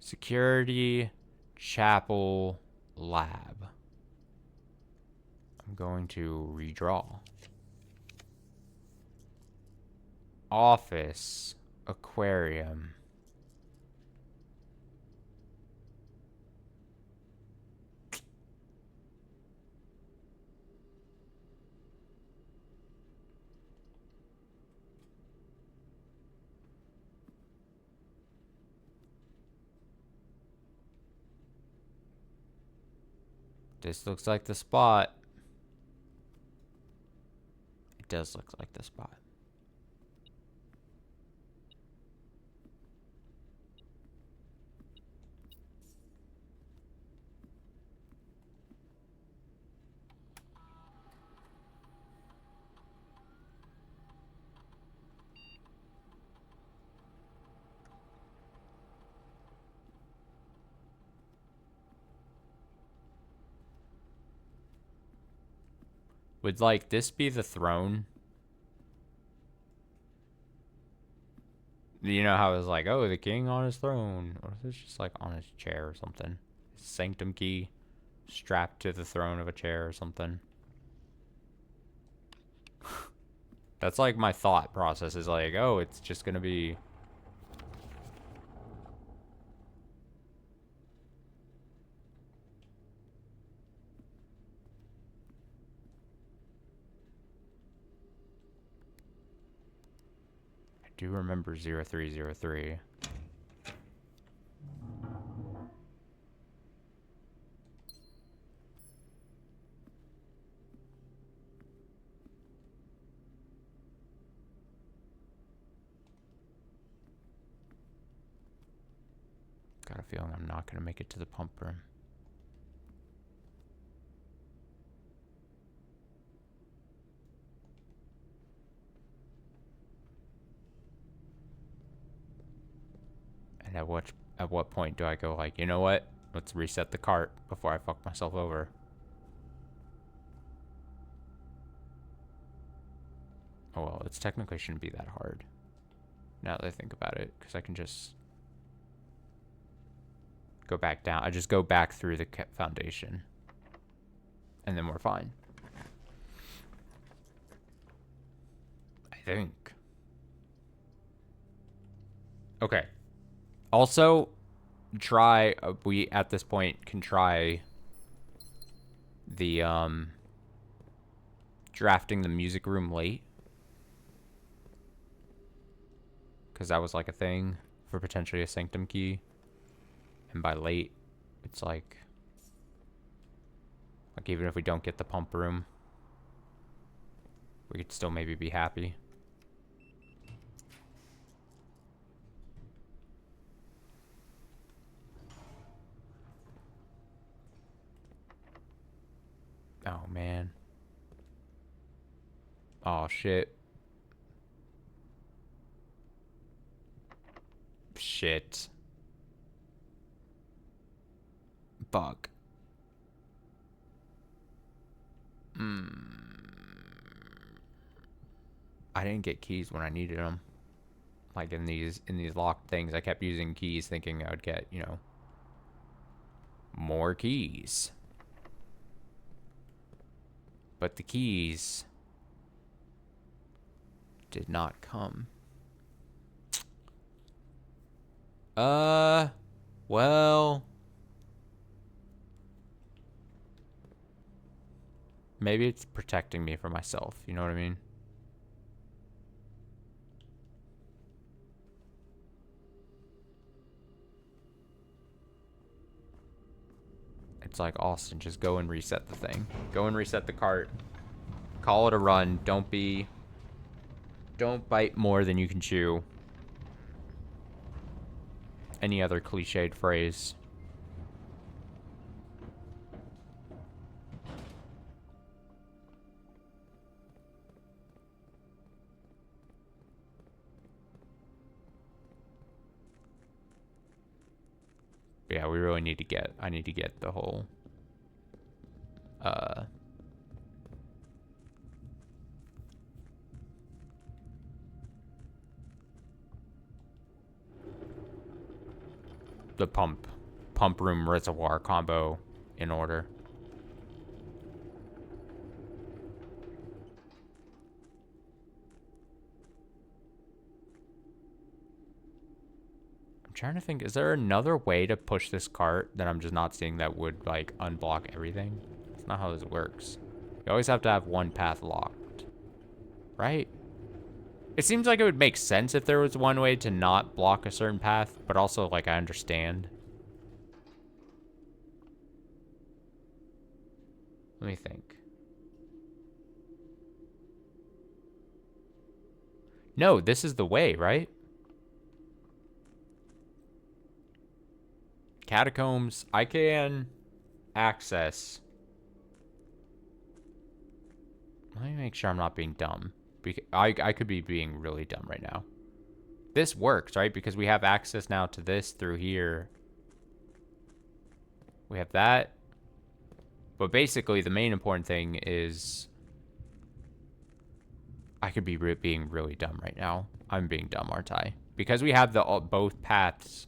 Security Chapel Lab. I'm going to redraw. Office. Aquarium. This looks like the spot. It does look like the spot. Would, like, this be the throne? You know how it's like, oh, the king on his throne. Or is it just, like, on his chair or something? His sanctum key strapped to the throne of a chair or something. That's, like, my thought process is like, oh, it's just gonna be... I do remember 0303. Got a feeling I'm not gonna make it to the pump room. And at what point do I go like, you know what? Let's reset the cart before I fuck myself over. Oh well, it's technically shouldn't be that hard. Now that I think about it, because I can just go back down. I just go back through the foundation. And then we're fine. I think. Okay. Also, try, we at this point can try the, drafting the music room late. Because that was like a thing for potentially a sanctum key. And by late, it's like even if we don't get the pump room, we could still maybe be happy. Oh, man. Oh, shit. Shit. Bug. I didn't get keys when I needed them. Like in these locked things, I kept using keys thinking I would get, you know, more keys. But the keys did not come. Well, maybe it's protecting me from myself, you know what I mean? It's like, Austin, just go and reset the thing. Go and reset the cart. Call it a run. Don't bite more than you can chew. Any other cliched phrase. Yeah, we really need to get, I need to get the whole, the pump room reservoir combo in order. trying to think, is there another way to push this cart that I'm just not seeing that would, like, unblock everything? That's not how this works. You always have to have one path locked. Right? It seems like it would make sense if there was one way to not block a certain path, but also, like, I understand. Let me think. No, this is the way, right? Catacombs, I can access. Let me make sure I'm not being dumb. I could be being really dumb right now. This works, right? Because we have access now to this through here. We have that. But basically, the main important thing is... I could be being really dumb right now. I'm being dumb, aren't I? Because we have the both paths,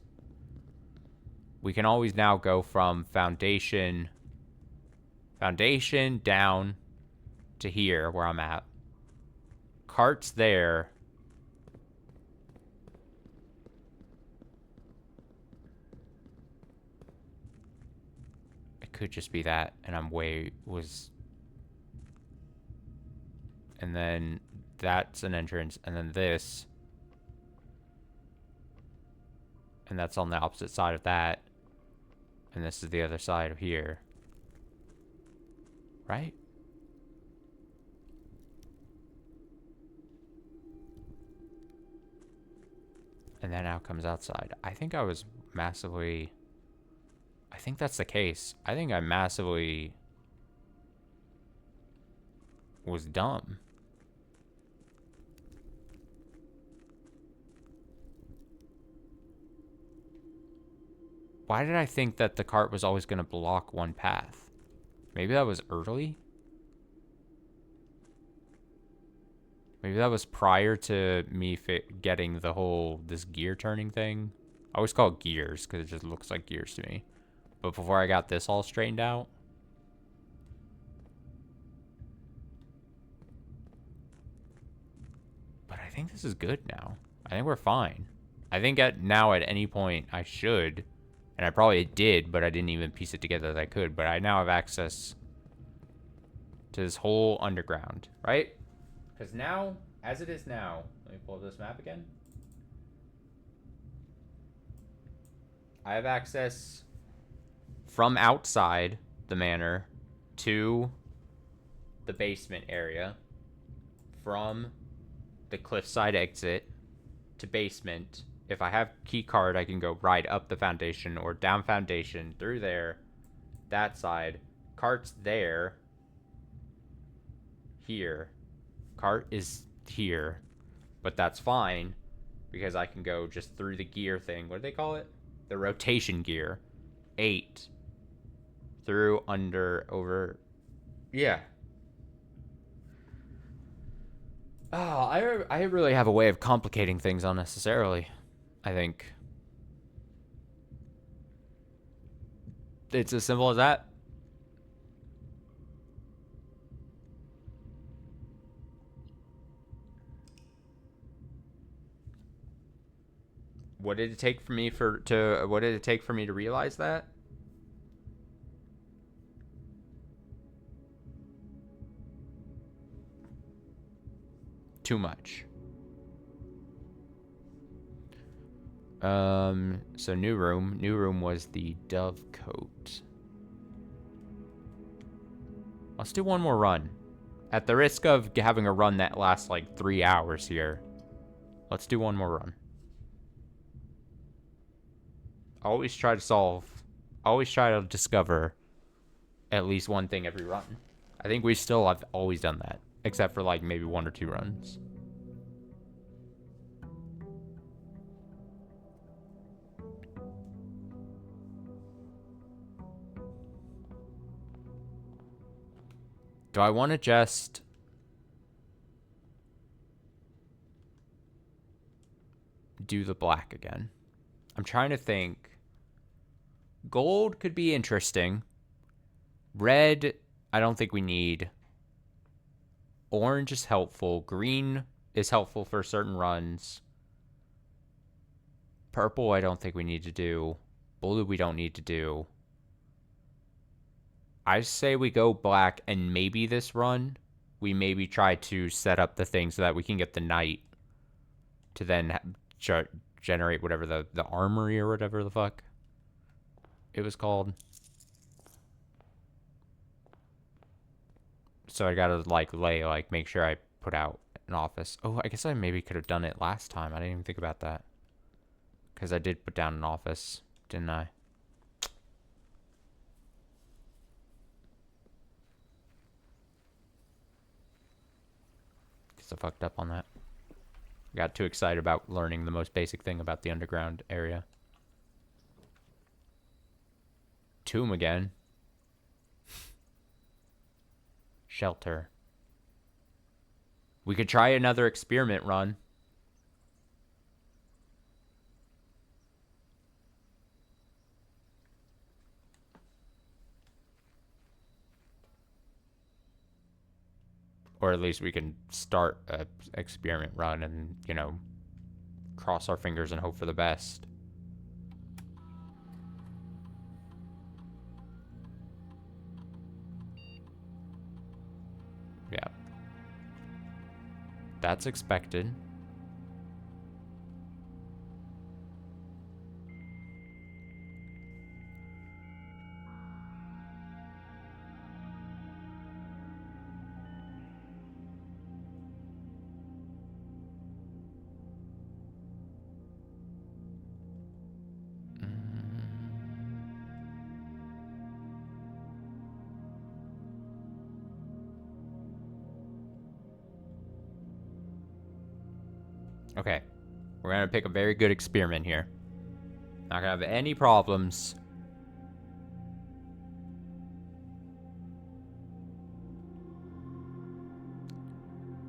we can always now go from foundation down to here where I'm at. Cart's there. It could just be that, and and then that's an entrance, and then this. And that's on the opposite side of that. And this is the other side of here. Right? And then out comes outside. I think I was massively... I think that's the case. I think I massively... was dumb. Why did I think that the cart was always going to block one path? Maybe that was early? Maybe that was prior to me getting the whole, this gear turning thing. I always call it gears because it just looks like gears to me. But before I got this all straightened out. But I think this is good now. I think we're fine. I think now at any point I should, and I probably did, but I didn't even piece it together that I could. But I now have access to this whole underground, right? Because now, as it is now, let me pull up this map again. I have access from outside the manor to the basement area, from the cliffside exit to basement. If I have key card, I can go right up the foundation or down foundation through there, that side. Cart's there. Here. Cart is here, but that's fine because I can go just through the gear thing. What do they call it? The rotation gear. 8 through, under, over. Yeah. Oh, I really have a way of complicating things unnecessarily, I think. It's as simple as that. What did it take for me to realize that? Too much. So new room. New room was the dove coat. Let's do one more run. At the risk of having a run that lasts like 3 hours here, let's do one more run. Always try to discover at least one thing every run. I think we still have always done that, except for like maybe 1 or 2 runs. Do I want to just do the black again? I'm trying to think. Gold could be interesting. Red, I don't think we need. Orange is helpful. Green is helpful for certain runs. Purple, I don't think we need to do. Blue, we don't need to do. I say we go black, and maybe this run, we maybe try to set up the thing so that we can get the knight to then generate whatever the armory or whatever the fuck it was called. So I gotta make sure I put out an office. Oh, I guess I maybe could have done it last time. I didn't even think about that. Because I did put down an office, didn't I? Guess I fucked up on that. I got too excited about learning the most basic thing about the underground area. Tomb again. Shelter. We could try another experiment run. Or at least we can start an experiment run and, you know, cross our fingers and hope for the best. Yeah. That's expected. Okay, we're gonna pick a very good experiment here. Not gonna have any problems.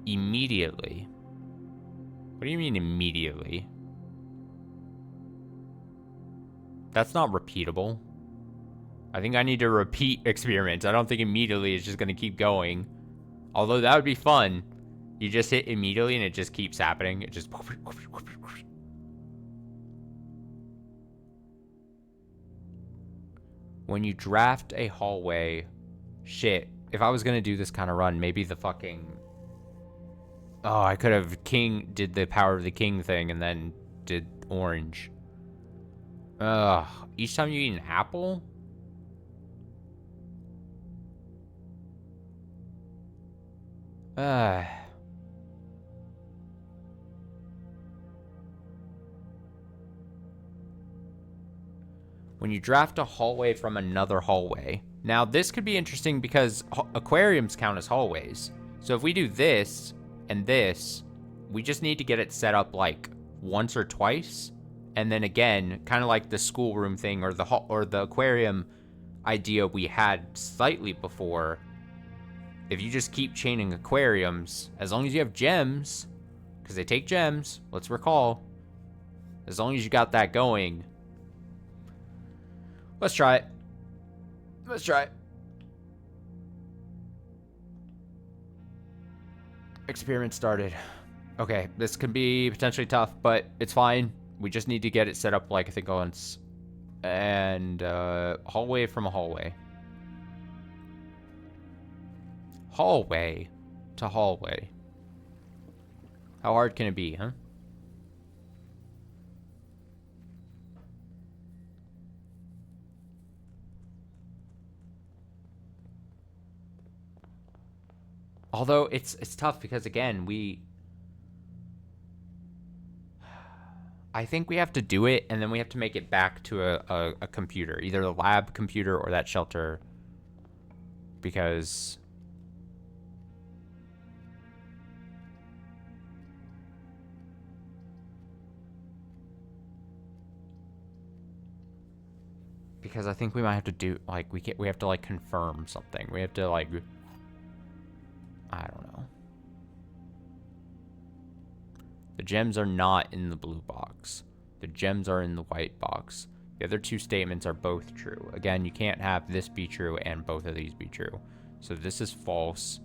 Immediately. What do you mean immediately? That's not repeatable. I think I need to repeat experiments. I don't think immediately is just gonna keep going. Although that would be fun. You just hit immediately and it just keeps happening. It just... When you draft a hallway... Shit. If I was gonna do this kind of run, maybe the fucking... Oh, I could have did the power of the king thing and then did orange. Ugh. Each time you eat an apple? When you draft a hallway from another hallway. Now, this could be interesting because aquariums count as hallways. So if we do this and this, we just need to get it set up like once or twice. And then again, kind of like the schoolroom thing or the aquarium idea we had slightly before. If you just keep chaining aquariums, as long as you have gems, because they take gems, let's recall, as long as you got that going. Let's try it. Let's try it. Experiment started. Okay, this can be potentially tough, but it's fine. We just need to get it set up like I think once. And hallway from a hallway. Hallway to hallway. How hard can it be, huh? Although it's tough because again, I think we have to do it and then we have to make it back to a computer, either the lab computer or that shelter, because I think we might have to do like we have to like confirm something. We have to like I don't know. The gems are not in the blue box. The gems are in the white box. The other two statements are both true. Again, you can't have this be true and both of these be true. So this is false.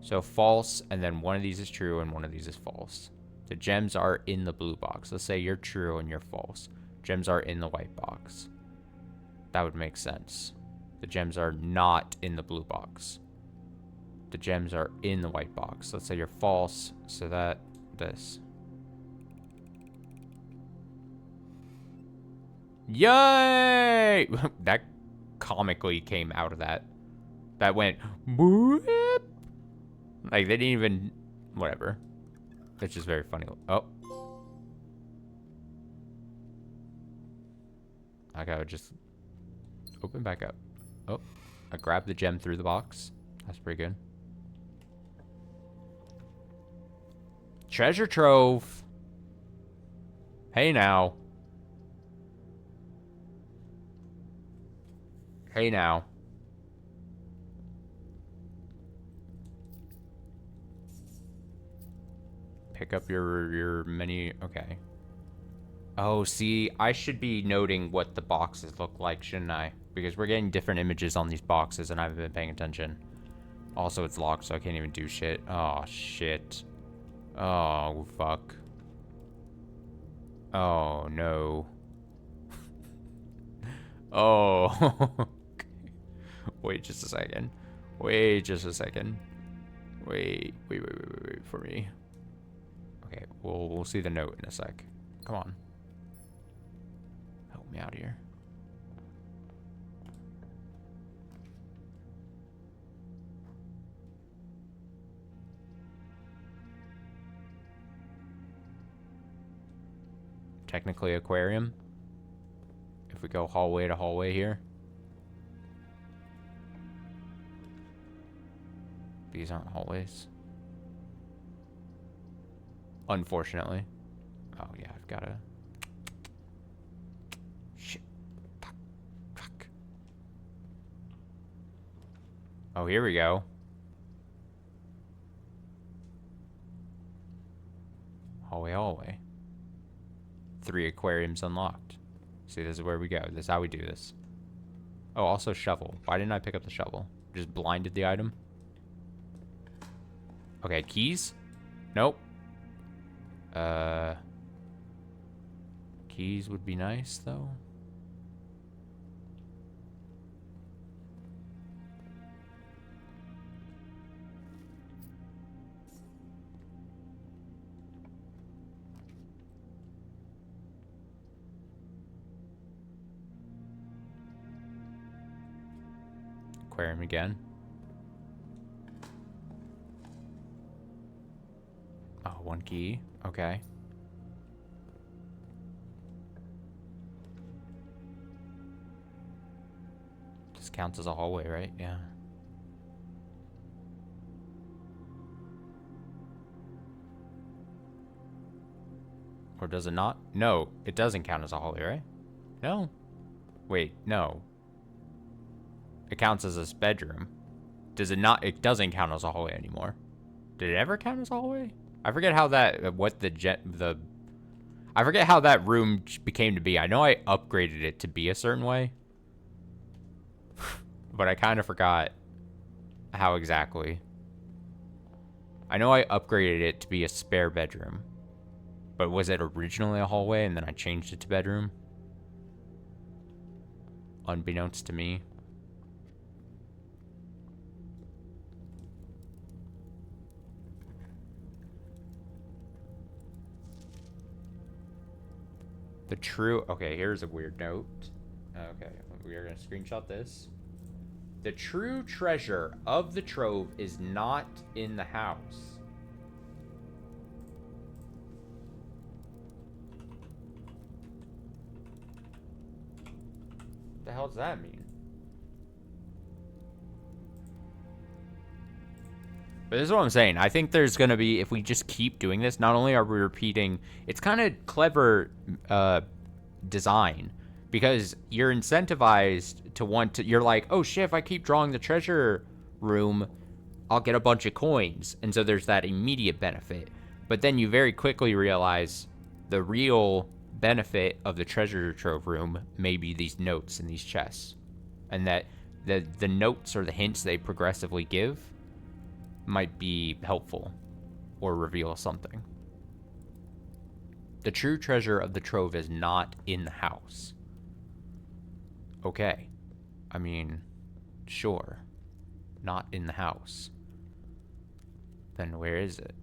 So false, and then one of these is true and one of these is false. The gems are in the blue box. Let's say you're true and you're false. Gems are in the white box. That would make sense. The gems are not in the blue box. The gems are in the white box. Let's say you're false. So that, this. Yay! That comically came out of that. That went, whoop. Like, they didn't even, whatever. It's just very funny. Oh. I gotta just open back up. Oh, I grabbed the gem through the box. That's pretty good. Treasure trove. Hey now. Hey now. Pick up your menu. Okay. Oh, see, I should be noting what the boxes look like, shouldn't I? Because we're getting different images on these boxes and I haven't been paying attention. Also, it's locked, so I can't even do shit. Oh, shit. Oh, fuck. Oh, no. Oh. Wait just a second. Wait just a second. Wait for me. Okay, we'll see the note in a sec. Come on. Help me out here. Technically aquarium. If we go hallway to hallway here. These aren't hallways. Unfortunately. Oh yeah, I've gotta. Shit. Fuck. Oh, here we go. Hallway, hallway. 3 aquariums unlocked. See, this is where we go. This is how we do this. Oh, also shovel. Why didn't I pick up the shovel? Just blinded the item. Okay, keys? Nope. Keys would be nice, though. Aquarium again. Oh, 1 key. Okay. This counts as a hallway, right? Yeah. Or does it not? No, it doesn't count as a hallway, right? No. Wait, no. It counts as a bedroom. Does it not? It doesn't count as a hallway anymore. Did it ever count as a hallway? I forget how that, I forget how that room became to be. I know I upgraded it to be a certain way. But I kind of forgot how exactly. I know I upgraded it to be a spare bedroom. But was it originally a hallway and then I changed it to bedroom? Unbeknownst to me. The true... Okay, here's a weird note. Okay, we are going to screenshot this. The true treasure of the trove is not in the house. What the hell does that mean? But this is what I'm saying. I think there's going to be, if we just keep doing this, not only are we repeating, it's kind of clever design, because you're incentivized to want to, you're like, oh shit, if I keep drawing the treasure room, I'll get a bunch of coins. And so there's that immediate benefit. But then you very quickly realize the real benefit of the treasure trove room may be these notes in these chests. And that the notes or the hints they progressively give might be helpful or reveal something. The true treasure of the trove is not in the house. Okay. I mean, sure. Not in the house. Then where is it?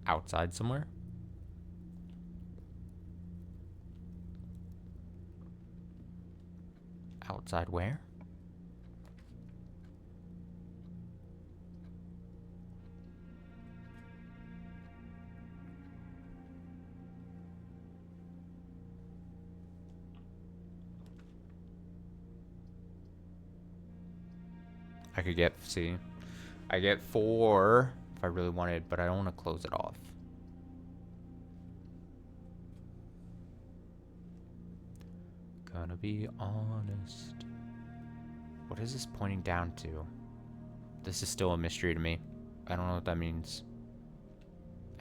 Outside somewhere? Outside where? I could get, see, I get 4 if I really wanted, but I don't want to close it off. Gonna be honest. What is this pointing down to? This is still a mystery to me. I don't know what that means.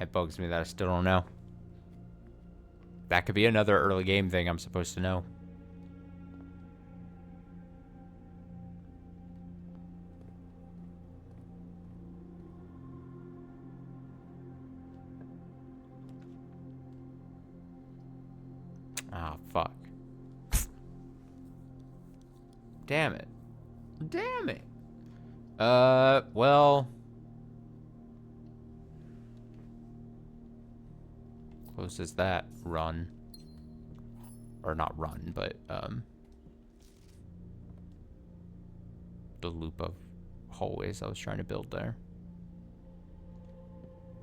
It bugs me that I still don't know. That could be another early game thing I'm supposed to know. Ah, fuck. Damn it. Damn it. Well. Close as that. Run. Or not run, but, the loop of hallways I was trying to build there.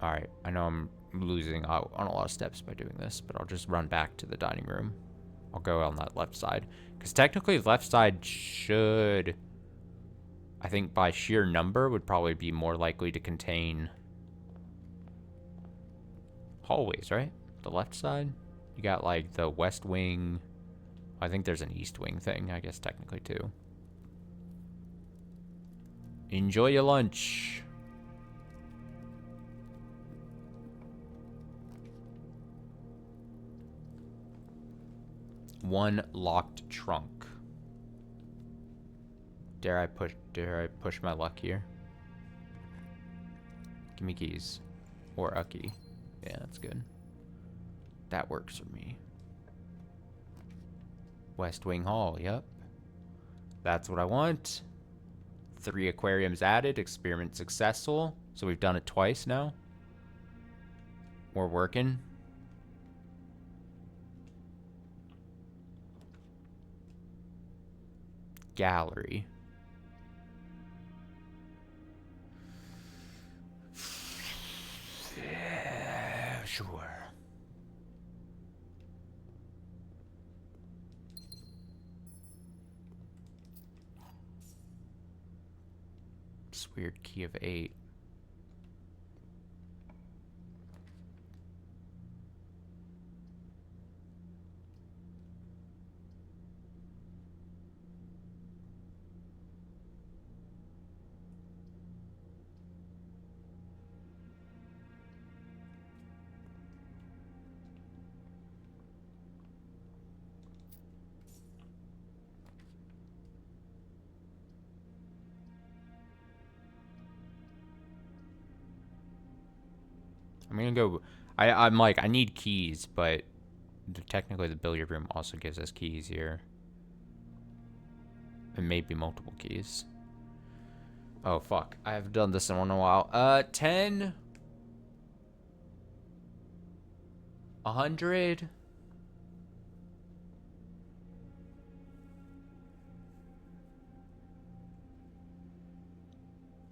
Alright, I know I'm losing out on a lot of steps by doing this, but I'll just run back to the dining room. I'll go on that left side. Because technically, the left side should, I think by sheer number, would probably be more likely to contain hallways, right? The left side? You got, like, the west wing. I think there's an east wing thing, I guess, technically, too. Enjoy your lunch. One locked trunk. Dare I push my luck here? Give me keys. Or a key. Yeah, that's good. That works for me. West Wing Hall, yep. That's what I want. 3 aquariums added, experiment successful. So we've done it twice now. We're working. Gallery. Yeah, sure. This weird key of 8. I'm gonna go. I'm like, I need keys, but technically the billiard room also gives us keys here. And maybe multiple keys. Oh, fuck. I haven't done this in a while. 10. 100.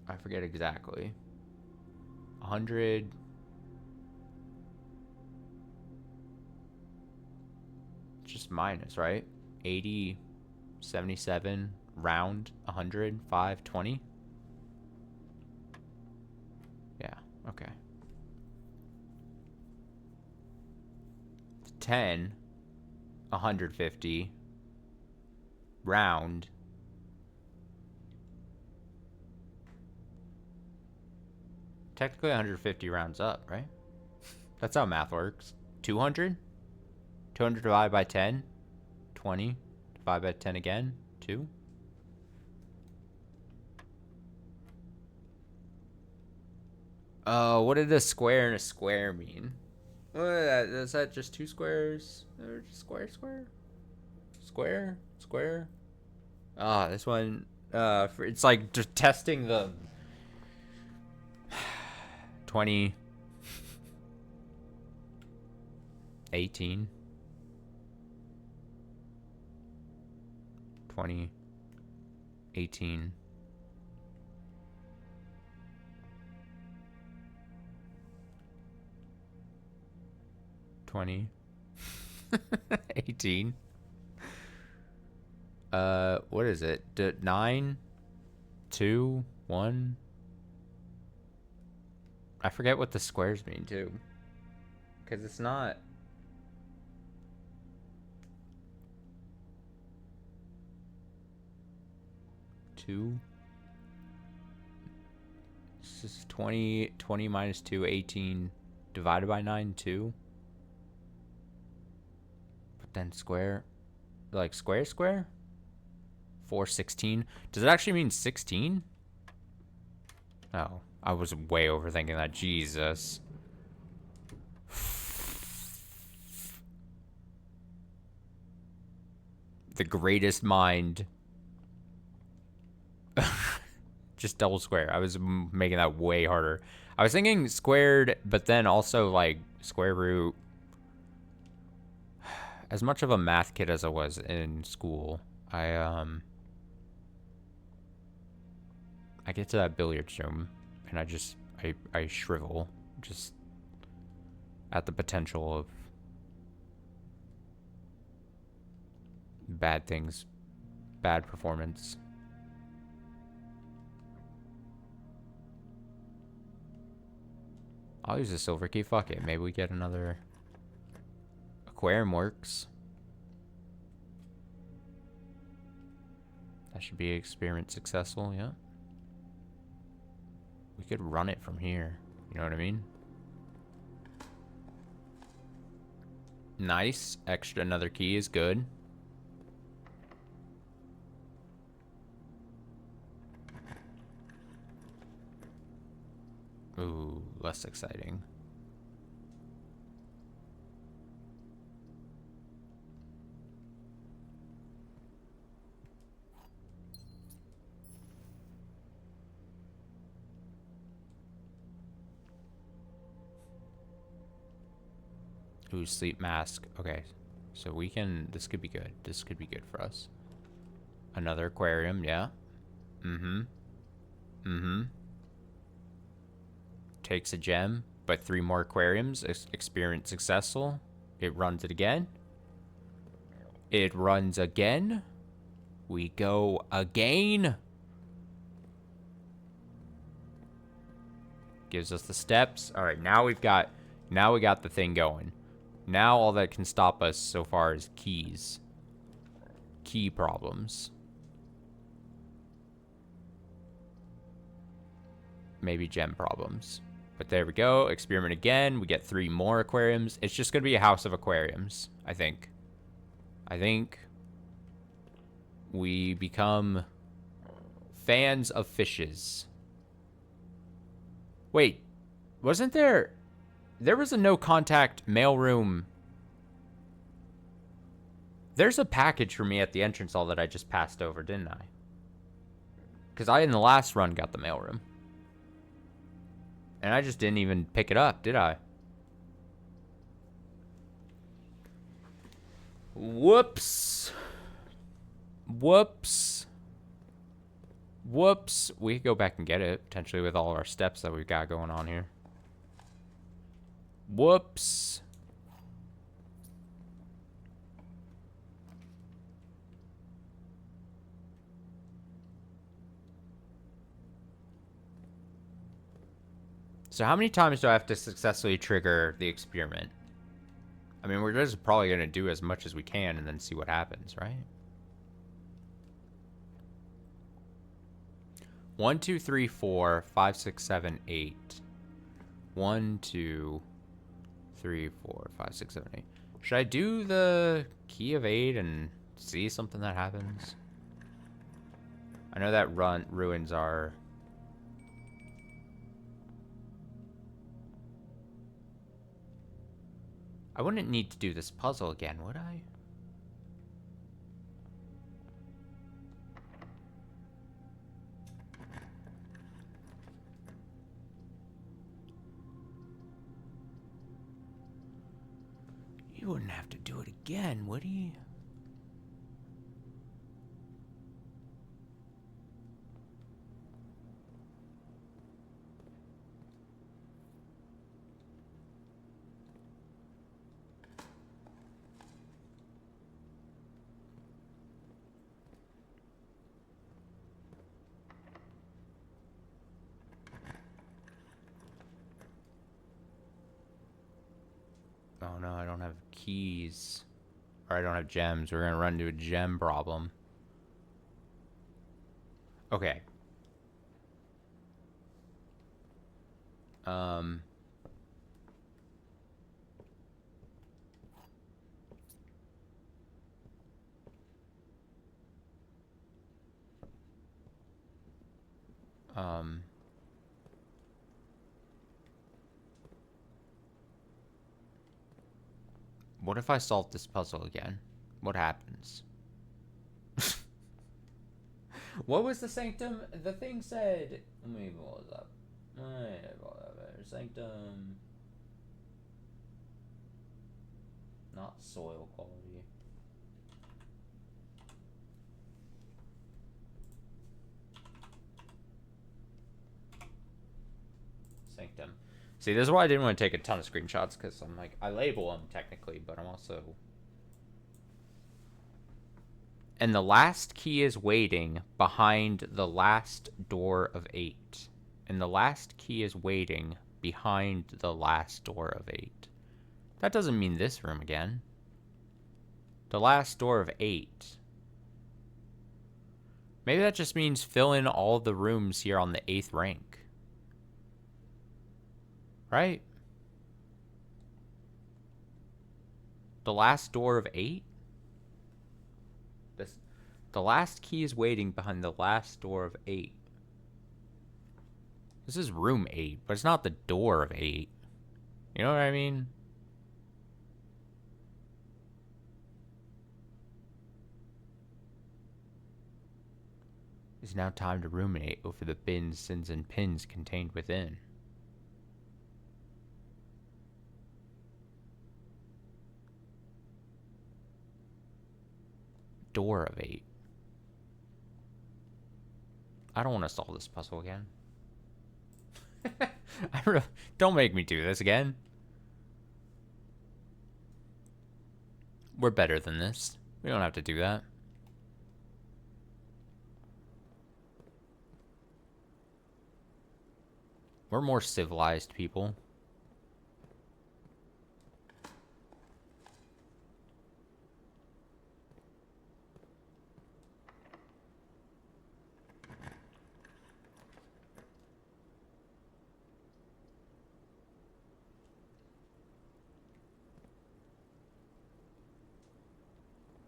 I forget exactly. 100. Just minus, right? 80, 77, round, 100, 5, 20. Yeah, okay. 10, 150, round. Technically 150 rounds up, right? That's how math works. 200? 200 divided by 10? 20 divided by 10 again? 2? What did a square and a square mean? Is that just 2 squares? Or just square, square? Square? Square? Ah, this one, it's like just testing the 20, 18, 20, 18. 20, 18. What is it? 9, 2, 1. I forget what the squares mean too, because it's not. Two. This is 20. 20 minus 2, 18. Divided by 9, 2. But then square, like square, square. 4, 16. Does it actually mean 16? Oh, I was way overthinking that. Jesus. The greatest mind. Just double square. I was making that way harder. I was thinking squared, but then also like square root. As much of a math kid as I was in school, I get to that billiards room and I shrivel just at the potential of bad things, bad performance. I'll use the silver key. Fuck it. Maybe we get another aquarium works. That should be experiment successful, yeah. We could run it from here. You know what I mean? Nice. Extra another key is good. Ooh, less exciting. Ooh, sleep mask. Okay. So we can, this could be good. This could be good for us. Another aquarium, yeah. Mm-hmm. Mm-hmm. Takes a gem, but 3 more aquariums. Experiment successful. It runs it again. It runs again. We go again. Gives us the steps. All right, now we got the thing going. Now all that can stop us so far is keys. Key problems. Maybe gem problems. But there we go. Experiment again. We get 3 more aquariums. It's just going to be a house of aquariums, I think. I think we become fans of fishes. Wait, wasn't there... There was a no contact mailroom. There's a package for me at the entrance hall that I just passed over, didn't I? Because I, in the last run, got the mailroom. And I just didn't even pick it up, did I? Whoops. Whoops. Whoops. We could go back and get it, potentially, with all our steps that we've got going on here. Whoops. So how many times do I have to successfully trigger the experiment? I mean, we're just probably going to do as much as we can and then see what happens, right? 1, 2, 3, 4, 5, 6, 7, 8. 1, 2, 3, 4, 5, 6, 7, 8. Should I do the key of 8 and see something that happens? I know that ruins our... I wouldn't need to do this puzzle again, would I? You wouldn't have to do it again, would he? Oh no, I don't have keys. Or I don't have gems. We're gonna run into a gem problem. Okay. Um... What if I solve this puzzle again? What happens? What was the sanctum? The thing said... Let me pull it up. Sanctum... Not soil quality. Sanctum. See, this is why I didn't want to take a ton of screenshots, because I'm like, I label them technically, but I'm also... And the last key is waiting behind the last door of 8. And the last key is waiting behind the last door of 8. That doesn't mean this room again. The last door of 8. Maybe that just means fill in all the rooms here on the 8th rank. Right? The last door of 8? The last key is waiting behind the last door of 8. This is room 8, but it's not the door of 8. You know what I mean? It's now time to ruminate over the bins, sins, and pins contained within. Door of 8. I don't want to solve this puzzle again. Don't make me do this again. We're better than this. We don't have to do that. We're more civilized people.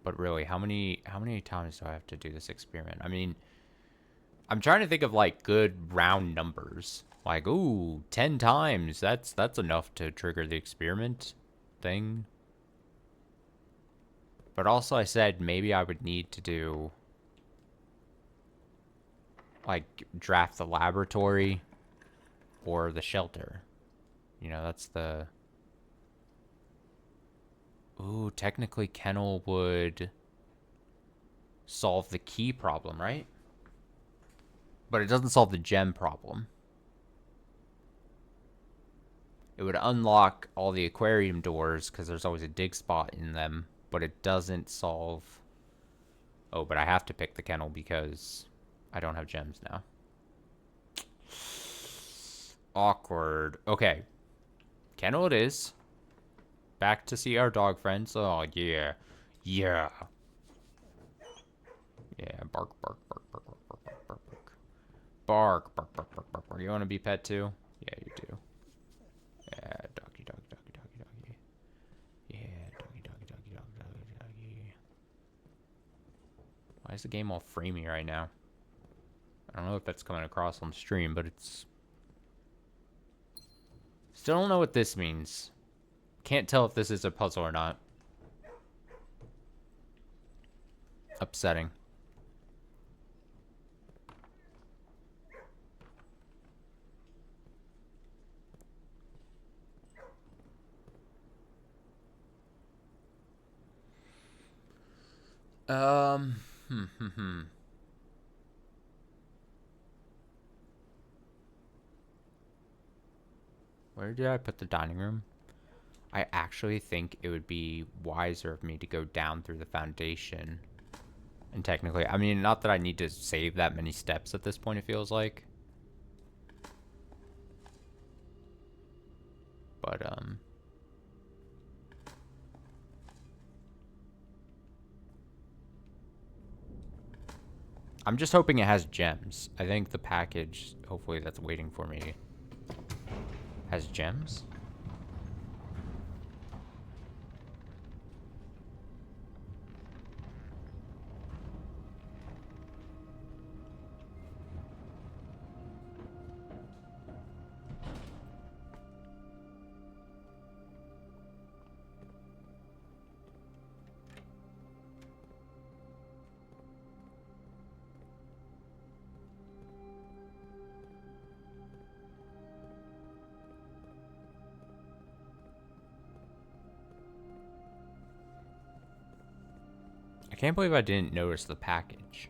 But really, how many times do I have to do this experiment? I mean, I'm trying to think of like good round numbers. Like, ooh, 10 times. That's enough to trigger the experiment thing. But also I said maybe I would need to do like draft the laboratory or the shelter. You know, that's the... Ooh, technically kennel would solve the key problem, right? But it doesn't solve the gem problem. It would unlock all the aquarium doors because there's always a dig spot in them, but it doesn't solve... Oh, but I have to pick the kennel because I don't have gems now. Awkward. Okay. Kennel it is. Back to see our dog friends. Oh, yeah. Yeah. Yeah, bark, bark, bark, bark, bark, bark, bark, bark, bark. Bark, bark, bark, bark, bark, bark. You want to be pet too? Yeah, you do. Yeah, doggy, doggy, doggy, doggy, doggy. Yeah, doggy, doggy, doggy, doggy, doggy, doggy. Why is the game all framey right now? I don't know if that's coming across on stream, but it's... Still don't know what this means. Can't tell if this is a puzzle or not. Upsetting. Um, Where did I put the dining room? I actually think it would be wiser of me to go down through the foundation. And technically, I mean, not that I need to save that many steps at this point, it feels like. But, I'm just hoping it has gems. I think the package, hopefully that's waiting for me, has gems. I can't believe I didn't notice the package.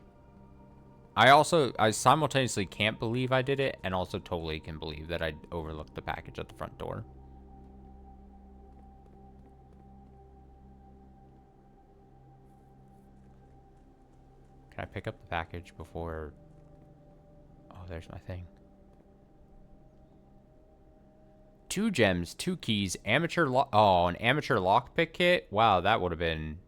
I simultaneously can't believe I did it, and also totally can believe that I overlooked the package at the front door. Can I pick up the package before... Oh, there's my thing. 2 gems, 2 keys, amateur lock... Oh, an amateur lockpick kit? Wow, that would have been...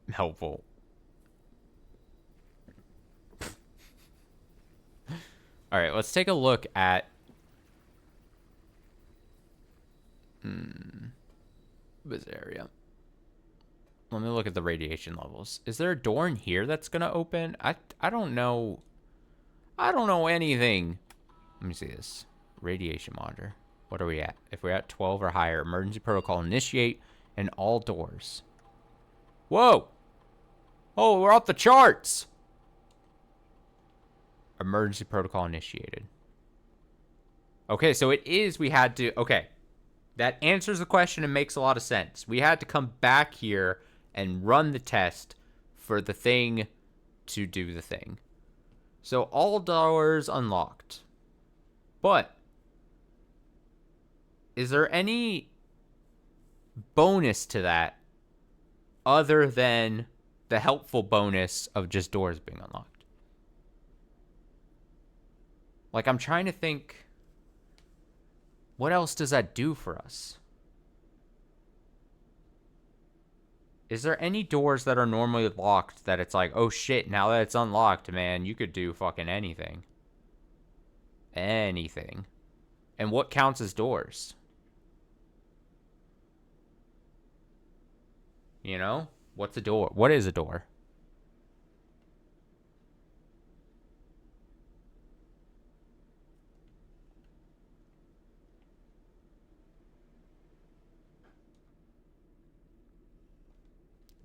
helpful. Alright, let's take a look at... This area. Let me look at the radiation levels. Is there a door in here that's gonna open? I don't know. I don't know anything. Let me see this. Radiation monitor. What are we at? If we're at 12 or higher, emergency protocol initiate and all doors. Whoa! Oh, we're off the charts! Emergency protocol initiated. Okay, so it is, we had to, okay. That answers the question and makes a lot of sense. We had to come back here and run the test for the thing to do the thing. So all doors unlocked. But is there any bonus to that other than the helpful bonus of just doors being unlocked? Like, I'm trying to think, what else does that do for us? Is there any doors that are normally locked that it's like, oh shit, now that it's unlocked, man, you could do fucking anything. Anything. And what counts as doors? You know? What's a door? What is a door?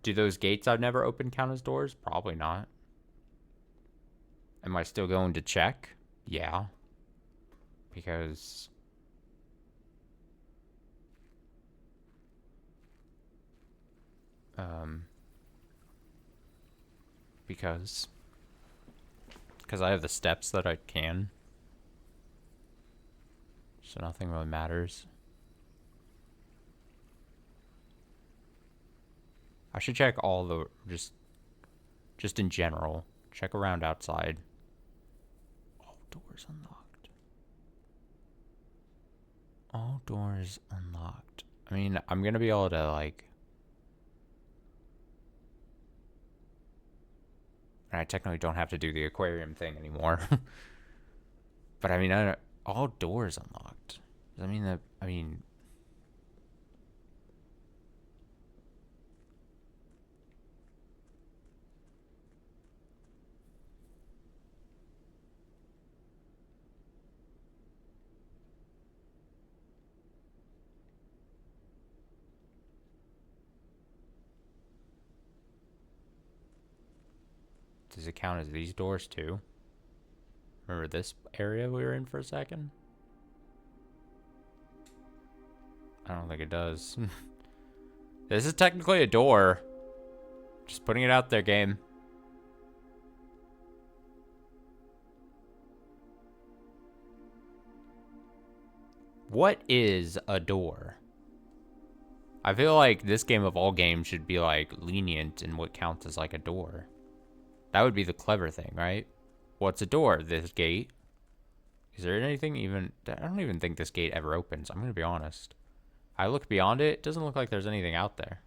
Do those gates I've never opened count as doors? Probably not. Am I still going to check? Yeah. Because... Because I have the steps that I can. So nothing really matters. I should check all the... Just in general. Check around outside. All doors unlocked. All doors unlocked. I mean, I'm gonna be able to, like... I technically don't have to do the aquarium thing anymore. But I mean, all doors unlocked. Does that mean that... I mean... Does it count as these doors too? Remember this area we were in for a second? I don't think it does. This is technically a door. Just putting it out there, game. What is a door? I feel like this game of all games should be like lenient in what counts as like a door. That would be the clever thing, right? What's a door? This gate. Is there anything even... I don't even think this gate ever opens. I'm going to be honest. I look beyond it. It doesn't look like there's anything out there.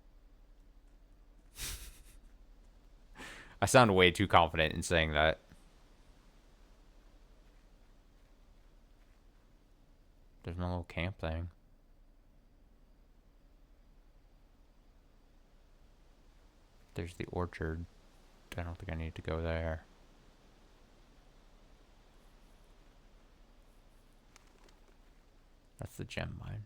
I sound way too confident in saying that. There's no little camp thing. There's the orchard. I don't think I need to go there. That's the gem mine.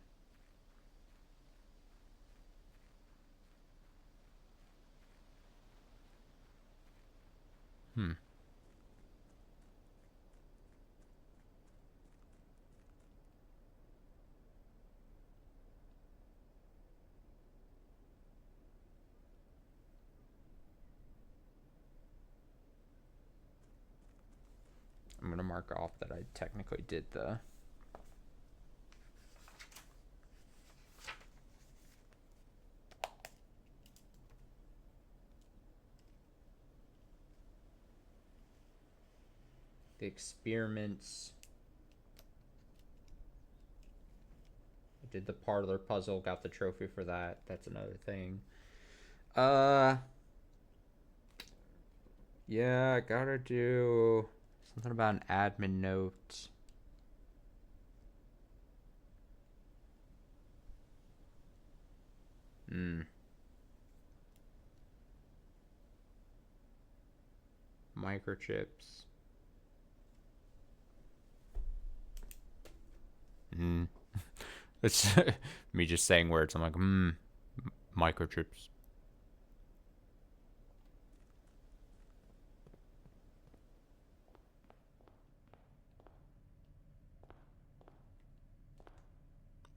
I'm going to mark off that I technically did the... the experiments. I did the parlor puzzle, got the trophy for that. That's another thing. Yeah, I gotta do something about an admin note. Microchips. It's me just saying words. I'm like, microchips.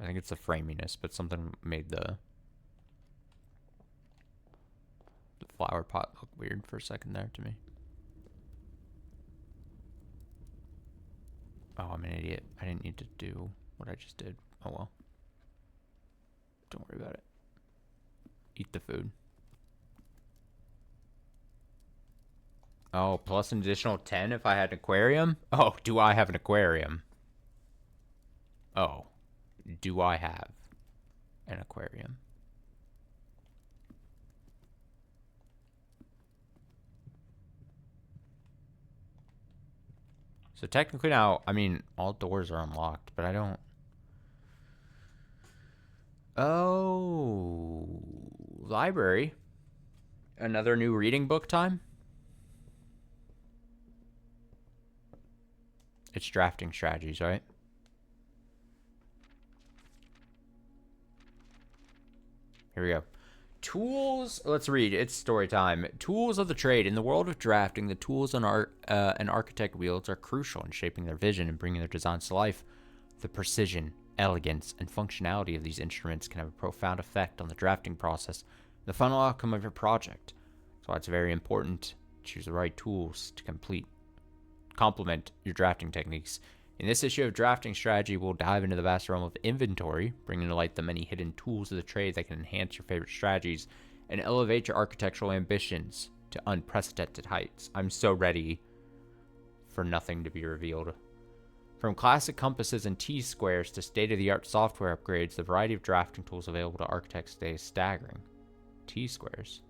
I think it's the framiness, but something made the flower pot look weird for a second there to me. Oh, I'm an idiot. I didn't need to do what I just did. Oh well. Don't worry about it. Eat the food. Oh, plus an additional 10 if I had an aquarium? Oh, do I have an aquarium? Oh, do I have an aquarium? So technically now, I mean, all doors are unlocked, but I don't... Oh, library. Another new reading book time? It's drafting strategies, right? Here we go. Tools. Let's read. It's story time. Tools of the trade. In the world of drafting, the tools an architect wields are crucial in shaping their vision and bringing their designs to life. The precision, elegance, and functionality of these instruments can have a profound effect on the drafting process, the final outcome of your project. So it's very important to choose the right tools to complement your drafting techniques. In this issue of Drafting Strategy, we'll dive into the vast realm of inventory, bringing to light the many hidden tools of the trade that can enhance your favorite strategies and elevate your architectural ambitions to unprecedented heights. I'm so ready for nothing to be revealed. From classic compasses and T-squares to state-of-the-art software upgrades, the variety of drafting tools available to architects today is staggering. T-squares.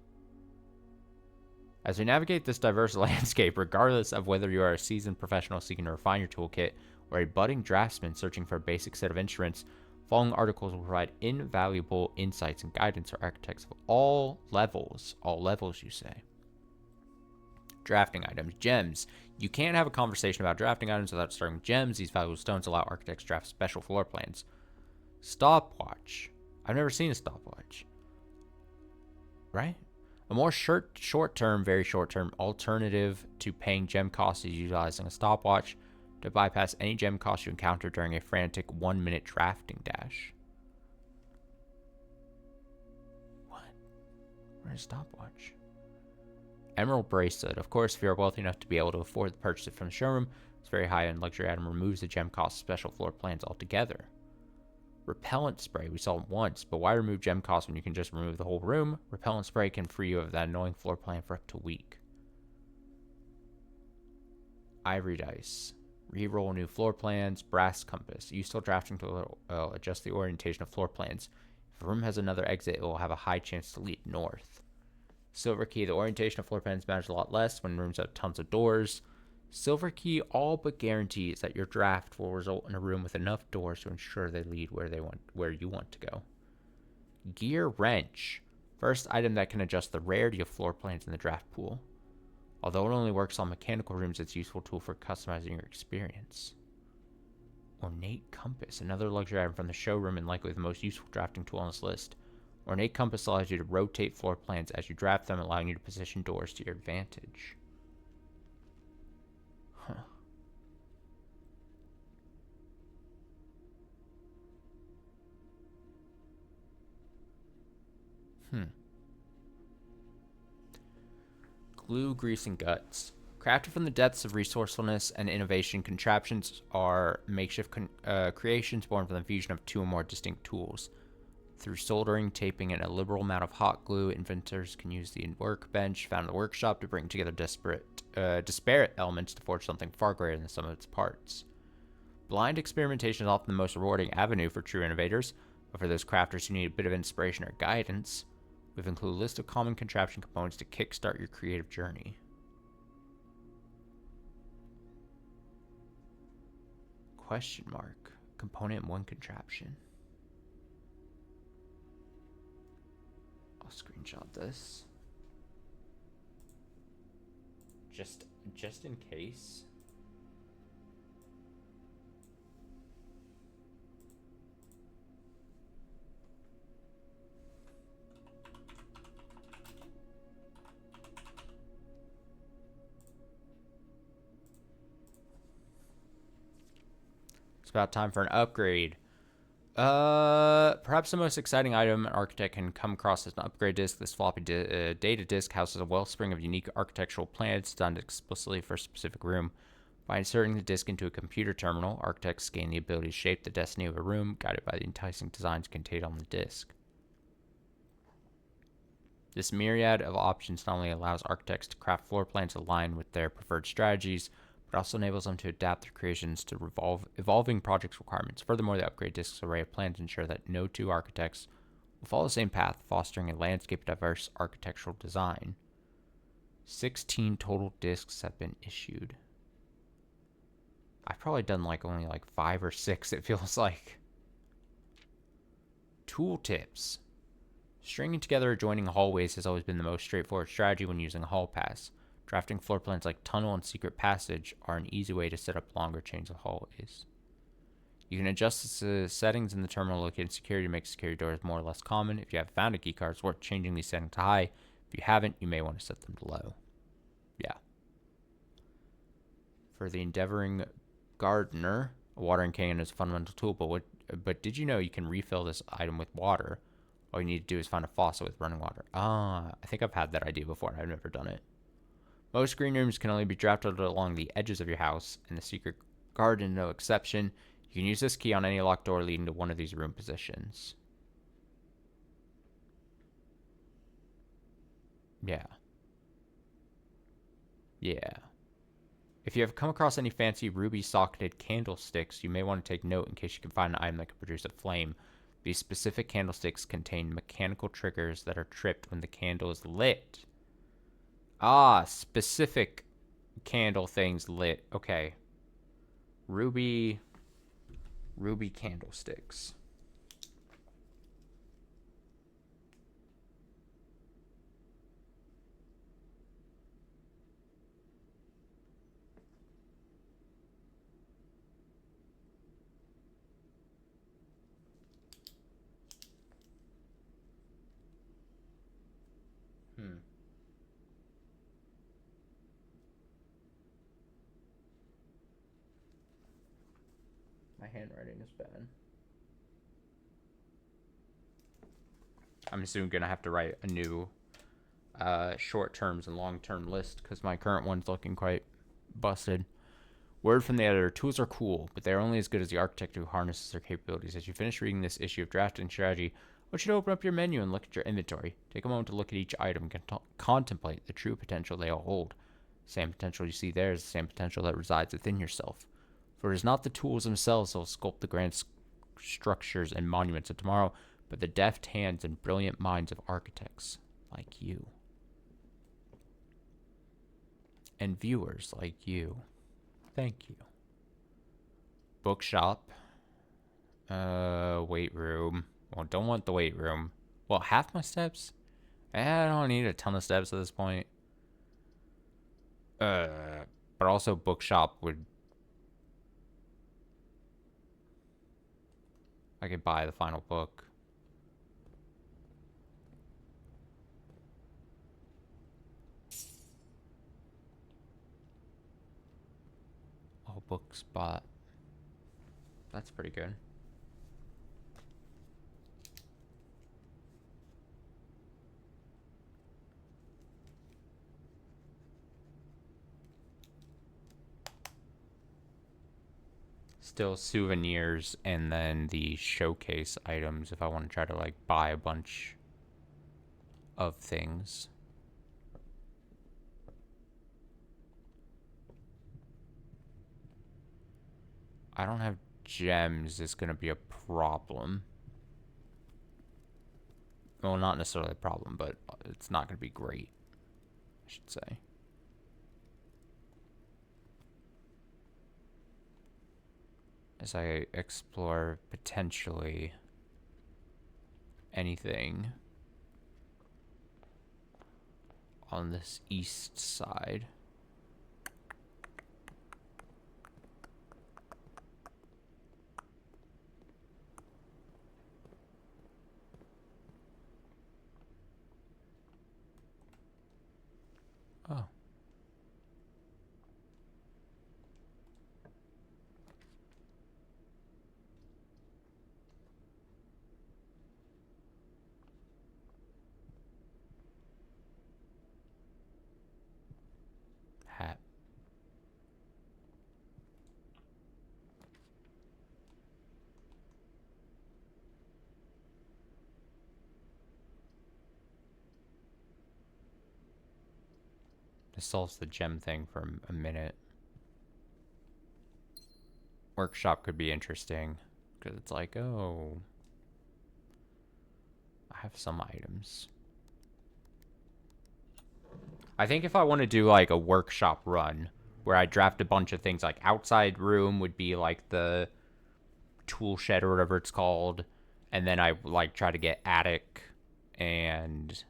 As we navigate this diverse landscape, regardless of whether you are a seasoned professional seeking to refine your toolkit or a budding draftsman searching for a basic set of instruments, following articles will provide invaluable insights and guidance for architects of all levels you say. Drafting items, gems. You can't have a conversation about drafting items without starting with gems. These valuable stones allow architects to draft special floor plans. Stopwatch. I've never seen a stopwatch. Right? A more short-term, very short-term alternative to paying gem costs is utilizing a stopwatch to bypass any gem costs you encounter during a frantic 1-minute drafting dash. What? Where's stopwatch? Emerald Bracelet. Of course, if you're wealthy enough to be able to afford to purchase it from the showroom, this very high-end luxury item removes the gem cost special floor plans altogether. Repellent spray. We saw it once, but why remove gem costs when you can just remove the whole room? Repellent spray can free you of that annoying floor plan for up to a week. Ivory dice. Reroll new floor plans. Brass compass. Use still drafting to adjust the orientation of floor plans. If a room has another exit, it will have a high chance to lead north. Silver key. The orientation of floor plans matters a lot less when rooms have tons of doors. Silver key all but guarantees that your draft will result in a room with enough doors to ensure they lead where you want to go. Gear wrench. First item that can adjust the rarity of floor plans in the draft pool. Although it only works on mechanical rooms, it's a useful tool for customizing your experience. Ornate compass. Another luxury item from the showroom and likely the most useful drafting tool on this list. Ornate compass allows you to rotate floor plans as you draft them, allowing you to position doors to your advantage. Huh. Glue, grease, and guts. Crafted from the depths of resourcefulness and innovation, contraptions are makeshift creations born from the fusion of two or more distinct tools. Through soldering, taping, and a liberal amount of hot glue, inventors can use the workbench found in the workshop to bring together disparate elements to forge something far greater than the sum of its parts. Blind experimentation is often the most rewarding avenue for true innovators, but for those crafters who need a bit of inspiration or guidance, we've included a list of common contraption components to kickstart your creative journey. Question mark. Component 1 contraption. I'll screenshot this. Just in case. It's about time for an upgrade. Perhaps the most exciting item an architect can come across is an upgrade disk. This floppy data disk houses a wellspring of unique architectural plans designed explicitly for a specific room. By inserting the disk into a computer terminal, architects gain the ability to shape the destiny of a room, guided by the enticing designs contained on the disk. This myriad of options not only allows architects to craft floor plans aligned with their preferred strategies, but also enables them to adapt their creations to evolving project requirements. Furthermore, the upgrade disk's array of plans ensure that no two architects will follow the same path, fostering a landscape of diverse architectural design. 16 total disks have been issued. I've probably done only 5 or 6, it feels like. Tooltips. Stringing together adjoining hallways has always been the most straightforward strategy when using a hall pass. Drafting floor plans like tunnel and secret passage are an easy way to set up longer chains of hallways. You can adjust the settings in the terminal located in security to make security doors more or less common. If you have found a keycard, it's worth changing these settings to high. If you haven't, you may want to set them to low. Yeah. For the endeavoring gardener, a watering can is a fundamental tool, but did you know you can refill this item with water? All you need to do is find a faucet with running water. I think I've had that idea before. I've never done it. Most green rooms can only be drafted along the edges of your house, and the secret garden no exception. You can use this key on any locked door leading to one of these room positions. Yeah. If you have come across any fancy ruby socketed candlesticks, you may want to take note in case you can find an item that can produce a flame. These specific candlesticks contain mechanical triggers that are tripped when the candle is lit. Specific candle things lit. Okay. Ruby candlesticks. handwriting is bad. I'm soon gonna have to write a new short terms and long term list because my current one's looking quite busted. Word from the editor: tools are cool, but they're only as good as the architect who harnesses their capabilities. As you finish reading this issue of Drafting Strategy, I want you to open up your menu and look at your inventory. Take a moment to look at each item and contemplate the true potential they all hold. The same potential you see there is the same potential that resides within yourself. For it is not the tools themselves that will sculpt the grand structures and monuments of tomorrow, but the deft hands and brilliant minds of architects like you. And viewers like you. Thank you. Bookshop. Weight room. Well, don't want the weight room. Well, half my steps? I don't need a ton of steps at this point. But also bookshop would... I could buy the final book. All book spot. That's pretty good. Still souvenirs and then the showcase items if I want to try to like buy a bunch of things. I don't have gems is going to be a problem. Well, not necessarily a problem, but it's not going to be great, I should say. As I explore potentially anything on this east side. Oh. Hat. This solves the gem thing for a minute. Workshop could be interesting because it's like, oh, I have some items. I think if I want to do like a workshop run where I draft a bunch of things, like outside room would be like the tool shed or whatever it's called, and then I like try to get attic and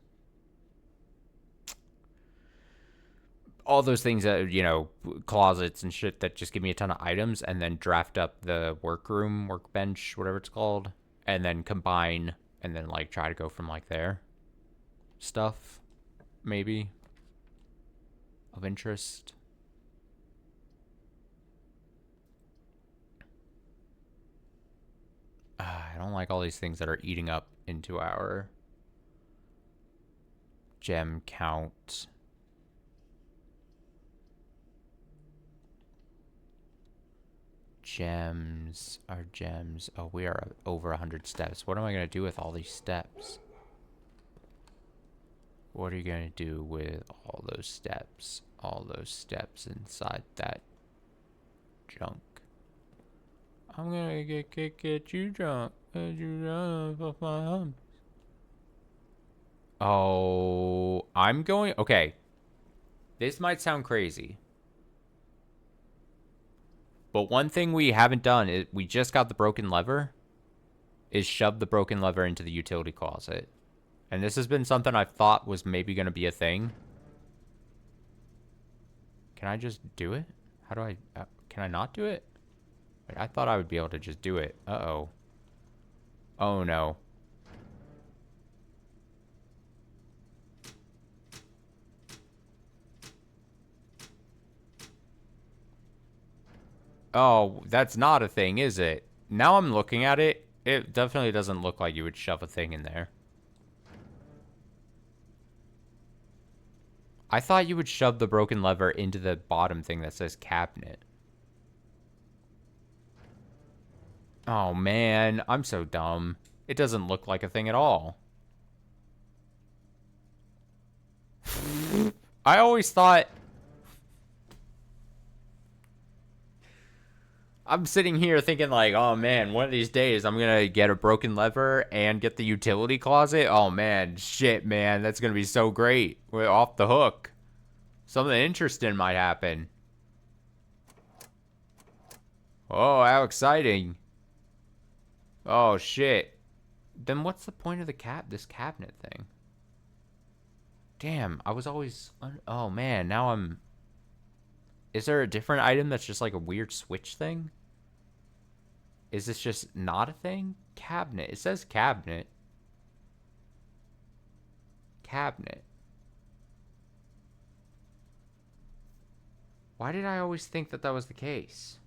all those things that, you know, closets and shit that just give me a ton of items, and then draft up the workroom, workbench, whatever it's called, and then combine and then like try to go from like there. Stuff maybe of interest. I don't like all these things that are eating up into our gem count. Gems are gems. Oh, we are over 100 steps. What am I going to do with all these steps? What are you going to do with all those steps? All those steps inside that junk. I'm going to get you drunk. Get you drunk off my hump. Oh, I'm going... Okay. This might sound crazy. But one thing we haven't done is we just got the broken lever. Is shove the broken lever into the utility closet. And this has been something I thought was maybe going to be a thing. Can I just do it? How do I... can I not do it? Wait, I thought I would be able to just do it. Uh-oh. Oh, no. Oh, that's not a thing, is it? Now I'm looking at it. It definitely doesn't look like you would shove a thing in there. I thought you would shove the broken lever into the bottom thing that says cabinet. Oh, man. I'm so dumb. It doesn't look like a thing at all. I always thought... I'm sitting here thinking like, oh man, one of these days I'm gonna get a broken lever and get the utility closet. Oh man, shit, man, that's gonna be so great. We're off the hook. Something interesting might happen. Oh, how exciting. Oh shit. Then what's the point of this cabinet thing? Damn, I was always... Oh man, now I'm... Is there a different item that's just like a weird switch thing? Is this just not a thing? Cabinet. It says cabinet. Cabinet. Why did I always think that that was the case?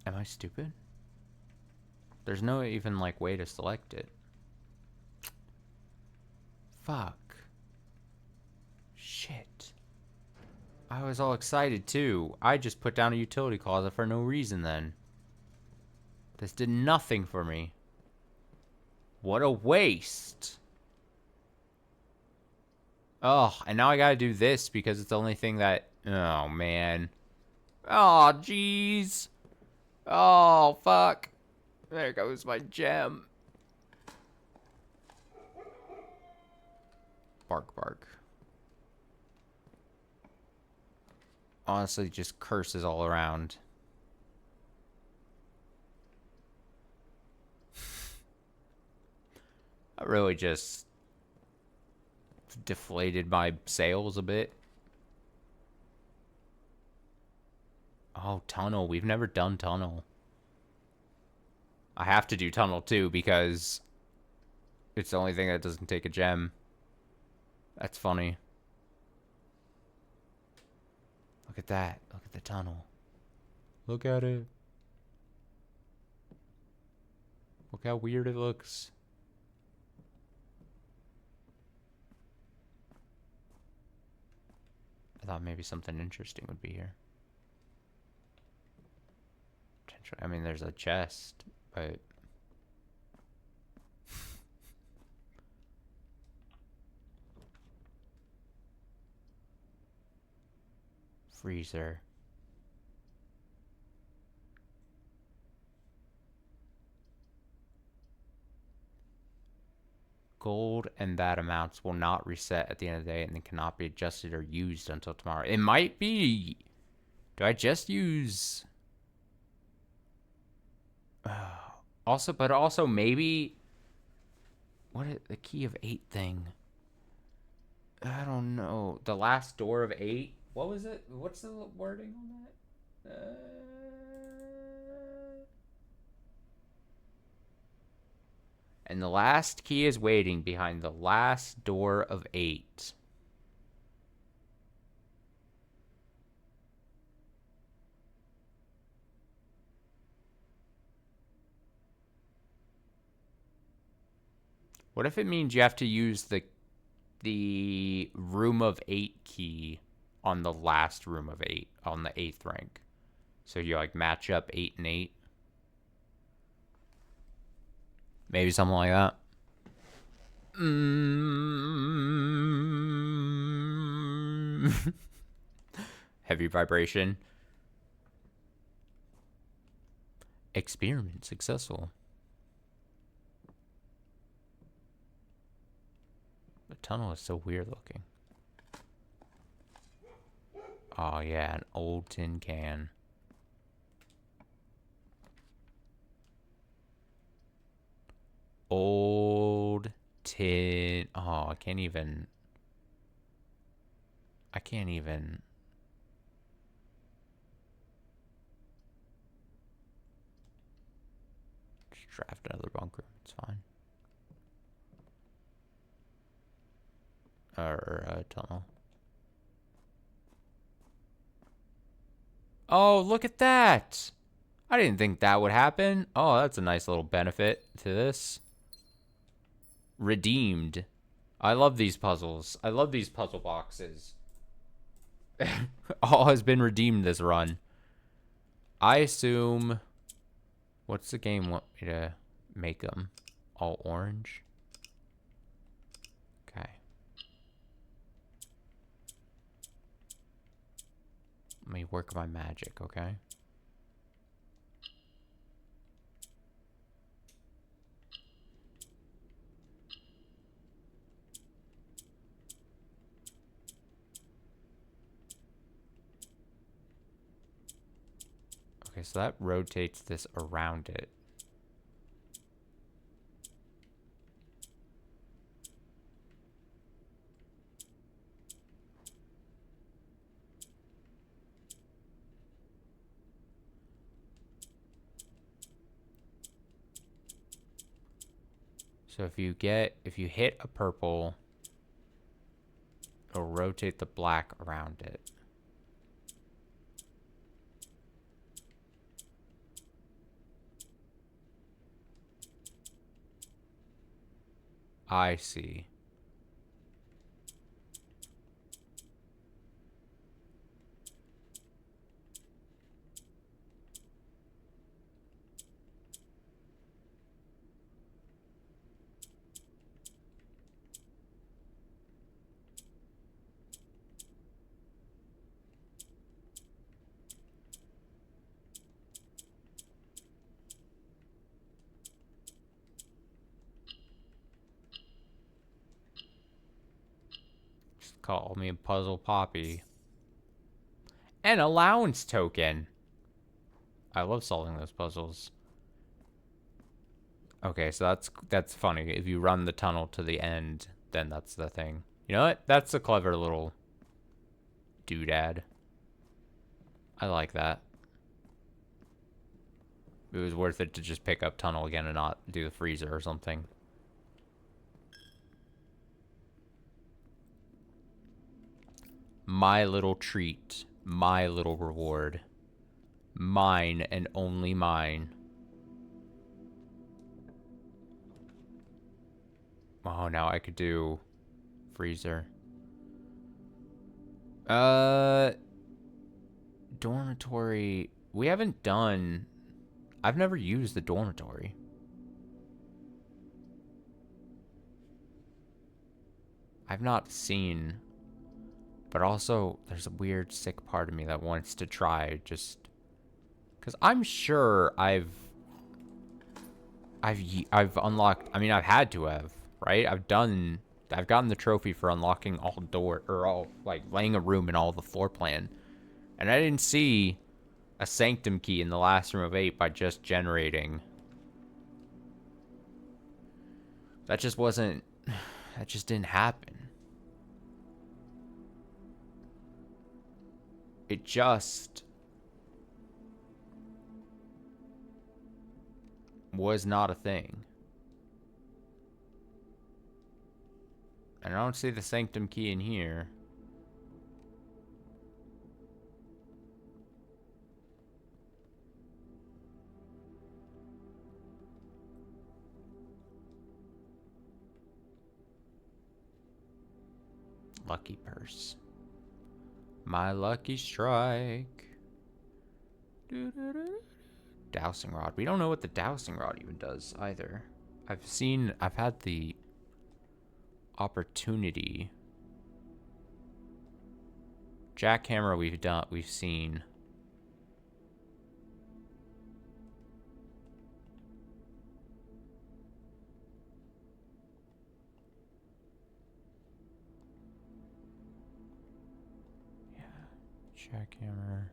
Am I stupid? There's no even like way to select it. Fuck. Shit. I was all excited too. I just put down a utility closet for no reason then. This did nothing for me. What a waste. Oh, and now I gotta do this because it's the only thing that... Oh, man. Oh, jeez. Oh, fuck. There goes my gem. Bark, bark. Honestly, just curses all around. I really just deflated my sails a bit. Oh, tunnel. We've never done tunnel. I have to do tunnel too because it's the only thing that doesn't take a gem. That's funny. Look at that. Look at the tunnel. Look at it. Look how weird it looks. I thought maybe something interesting would be here. Potentially. I mean, there's a chest, but... Freezer. Gold and that amounts will not reset at the end of the day and then cannot be adjusted or used until tomorrow. It might be. Do I just use... but also maybe... What is the key of 8 thing? I don't know. The last door of 8? What was it? What's the wording on that? And the last key is waiting behind the last door of 8. What if it means you have to use the room of 8 key on the last room of 8 on the 8th rank? So you like match up 8 and 8. Maybe something like that. Heavy vibration. Experiment successful. The tunnel is so weird looking. Oh yeah, an old tin can. Old tin. Oh, I can't even. I can't even... Just draft another bunker. It's fine. Or tunnel. Oh, look at that! I didn't think that would happen. Oh, that's a nice little benefit to this. Redeemed. I love these puzzles. I love these puzzle boxes. All has been redeemed this run. I assume... What's the game want me to make them? All orange? Okay. Let me work my magic, okay? Okay, so that rotates this around it. So if you hit a purple, it'll rotate the black around it. I see. Just call me a puzzle poppy. An allowance token. I love solving those puzzles. Okay, so that's funny. If you run the tunnel to the end, then that's the thing. You know what? That's a clever little doodad. I like that. It was worth it to just pick up tunnel again and not do the freezer or something. My little treat. My little reward. Mine and only mine. Oh, now I could do freezer. Dormitory. We haven't done... I've never used the dormitory. I've not seen... But also, there's a weird, sick part of me that wants to try just... Because I'm sure I've unlocked... I mean, I've had to have, right? I've gotten the trophy for unlocking all door... Or all, like, laying a room in all the floor plan. And I didn't see a sanctum key in the last room of 8 by just generating. That just wasn't... That just didn't happen. It just... was not a thing. And I don't see the sanctum key in here. Lucky purse. My lucky strike. Dowsing rod. We don't know what the dowsing rod even does either. I've had the opportunity. Jackhammer we've seen. Jackhammer.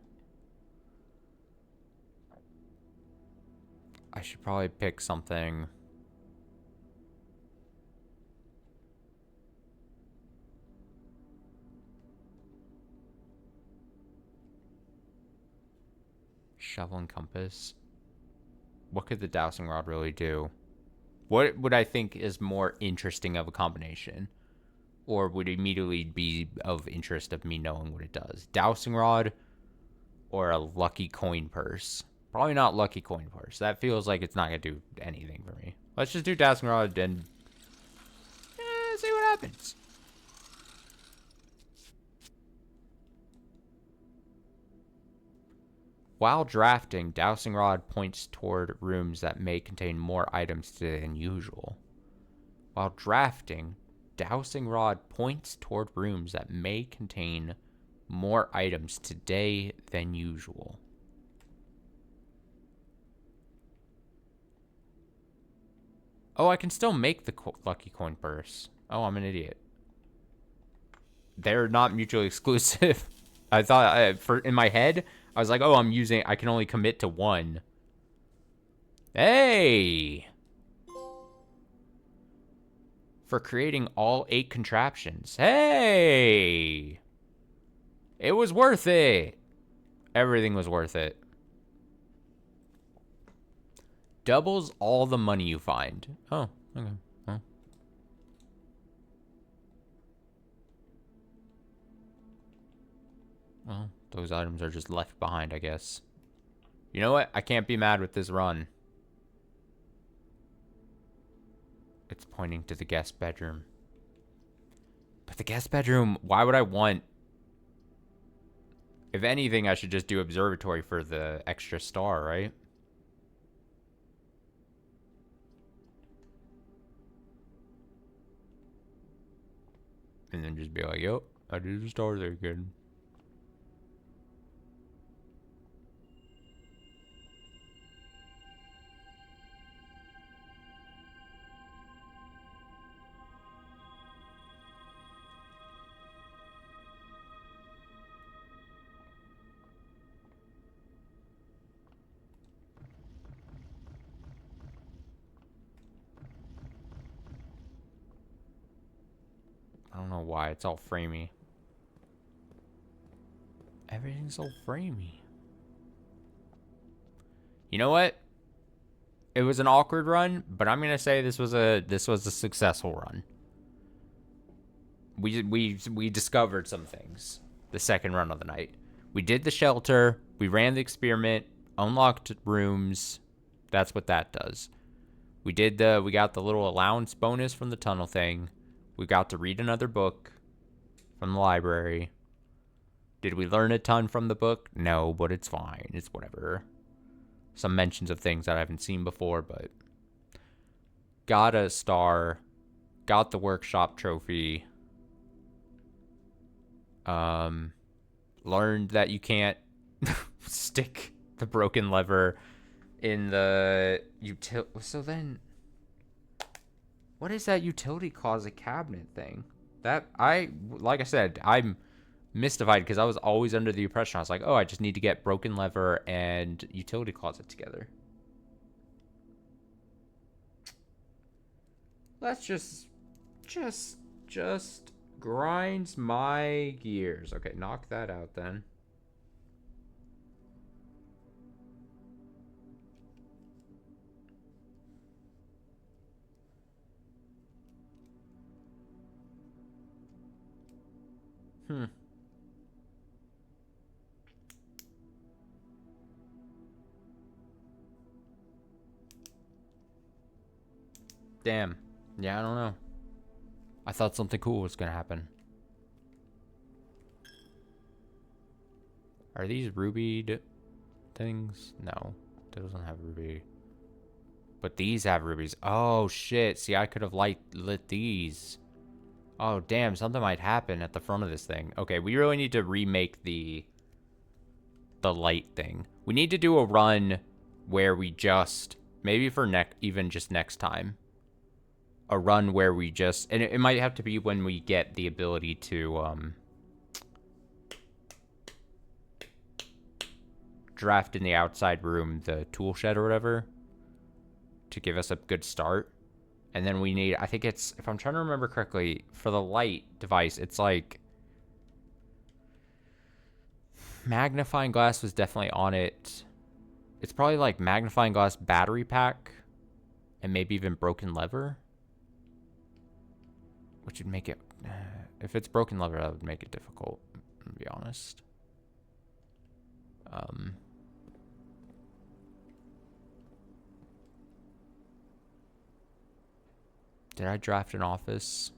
I should probably pick something. Shovel and compass. What could the dowsing rod really do? What would I think is more interesting of a combination? Or would immediately be of interest of me knowing what it does? Dowsing rod or a lucky coin purse? Probably not lucky coin purse. That feels like it's not going to do anything for me. Let's just do dowsing rod and see what happens. While drafting, dowsing rod points toward rooms that may contain more items than usual. While drafting, dowsing rod points toward rooms that may contain more items today than usual. Oh, I can still make the lucky coin purse. Oh, I'm an idiot. They're not mutually exclusive. I thought, in my head, I was like, oh, I can only commit to one. Hey! For creating all 8 contraptions. Hey! It was worth it. Everything was worth it. Doubles all the money you find. Oh, okay. Huh. Well, those items are just left behind, I guess. You know what? I can't be mad with this run. It's pointing to the guest bedroom. But the guest bedroom, why would I want... If anything, I should just do observatory for the extra star, right? And then just be like, yep, I did the stars there again. I don't know why, it's all framey. Everything's all framey. You know what? It was an awkward run, but I'm gonna say this was a successful run. We discovered some things the second run of the night. We did the shelter, we ran the experiment, unlocked rooms. That's what that does. We got the little allowance bonus from the tunnel thing. We got to read another book from the library. Did we learn a ton from the book? No, but it's fine. It's whatever. Some mentions of things that I haven't seen before, but got a star, got the workshop trophy. Learned that you can't stick the broken lever in the so then what is that utility closet cabinet thing? That like I said, I'm mystified because I was always under the impression I was like, oh, I just need to get broken lever and utility closet together. Let's just grinds my gears. Okay, knock that out then. Damn. Yeah, I don't know. I thought something cool was gonna happen. Are these rubied things? No, that doesn't have ruby. But these have rubies. Oh shit! See, I could have lit these. Oh damn! Something might happen at the front of this thing. Okay, we really need to remake the light thing. We need to do a run where we just maybe for even just next time. A run where we just, and it might have to be when we get the ability to draft in the outside room, the tool shed or whatever, to give us a good start. And then we need, I think it's, if I'm trying to remember correctly, for the light device, it's like magnifying glass was definitely on it. It's probably like magnifying glass battery pack and maybe even broken lever. Which would make it... if it's broken lever, that would make it difficult, to be honest. Did I draft an office?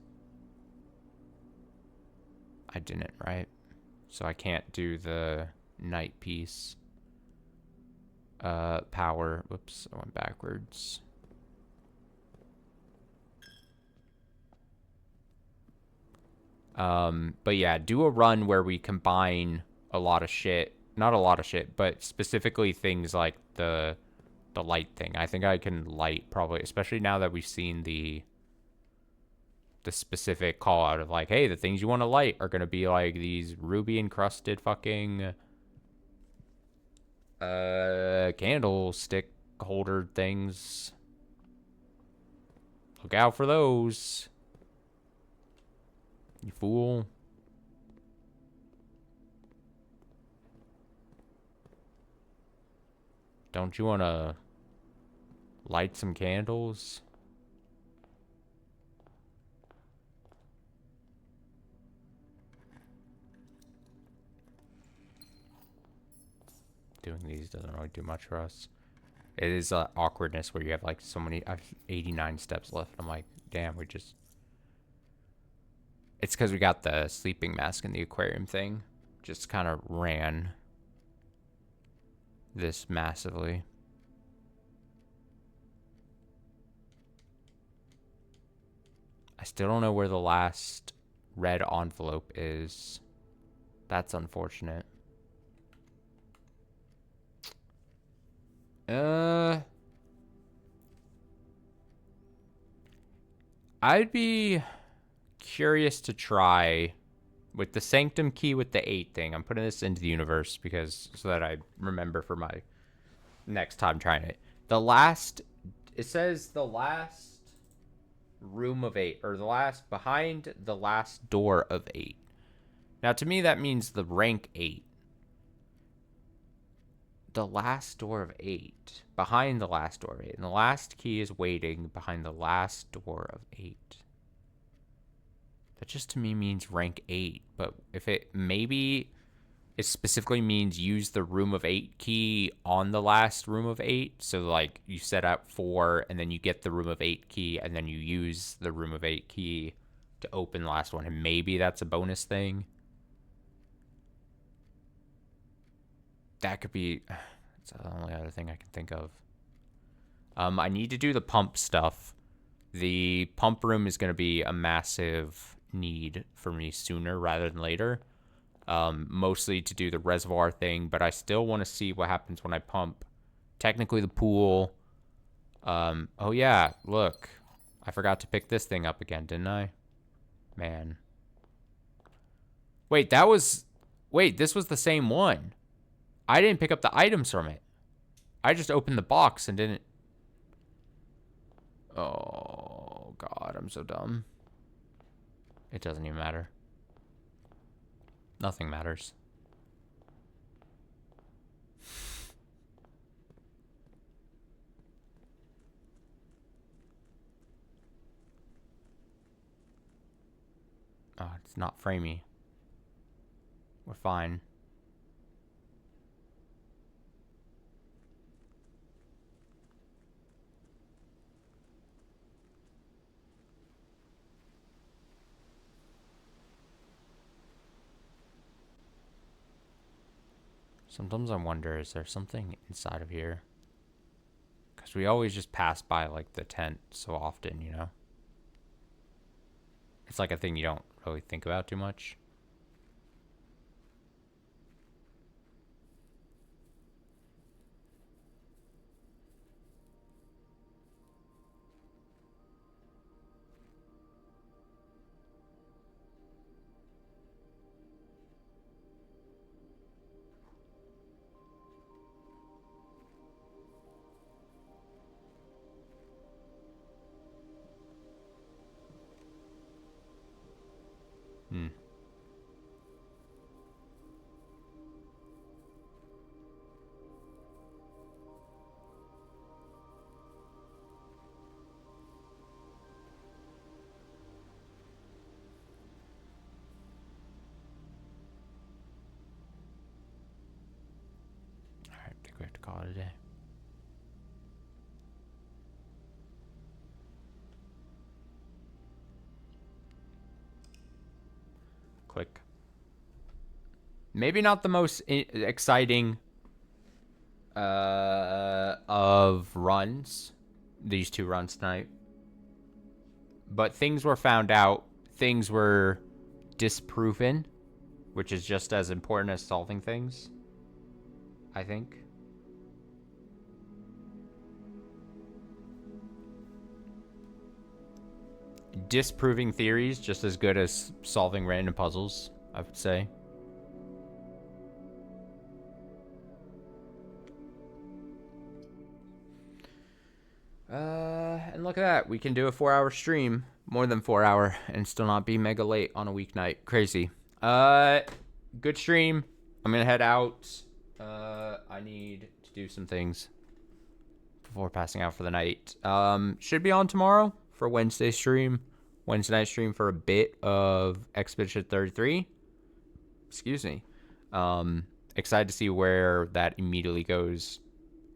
I didn't, right? So I can't do the night piece. Power. Whoops, I went backwards. But yeah, do a run where we combine a lot of shit. Not a lot of shit, but specifically things like the light thing. I think I can light probably, especially now that we've seen the specific call out of like, hey, the things you want to light are going to be like these ruby encrusted fucking candlestick holder things. Look out for those. You fool. Don't you want to light some candles? Doing these doesn't really do much for us. It is awkwardness where you have like so many. I have 89 steps left. I'm like, damn, we just. It's because we got the sleeping mask and the aquarium thing. Just kind of ran this massively. I still don't know where the last red envelope is. That's unfortunate. I'd be curious to try with the sanctum key with the 8 thing. I'm putting this into the universe because so that I remember for my next time trying it. It says the last room of 8, or the last behind the last door of 8. Now to me that means the rank 8. The last door of 8. Behind the last door of 8. And the last key is waiting behind the last door of 8. That just to me means rank 8. But if it maybe it specifically means use the room of 8 key on the last room of 8. So like you set up 4 and then you get the room of 8 key and then you use the room of 8 key to open the last one. And maybe that's a bonus thing. That could be... That's the only other thing I can think of. I need to do the pump stuff. The pump room is going to be a massive need for me sooner rather than later. Mostly to do the reservoir thing, but I still want to see what happens when I pump. Technically the pool. Oh yeah, look. I forgot to pick this thing up again, didn't I? Man. Wait, this was the same one. I didn't pick up the items from it. I just opened the box and didn't... Oh, God, I'm so dumb. It doesn't even matter. Nothing matters. Oh, it's not framey. We're fine. Sometimes I wonder, is there something inside of here? Because we always just pass by, like, the tent so often, you know? It's like a thing you don't really think about too much. it a day. Click. Maybe not the most exciting of runs, these 2 runs tonight. But things were found out. Things were disproven, which is just as important as solving things, I think. Disproving theories just as good as solving random puzzles, I would say. And look at that. We can do a 4-hour stream, more than 4 hour, and still not be mega late on a weeknight. Crazy. Good stream. I'm gonna head out. I need to do some things before passing out for the night. Should be on tomorrow for Wednesday stream. Wednesday night stream for a bit of Expedition 33. Excuse me. Excited to see where that immediately goes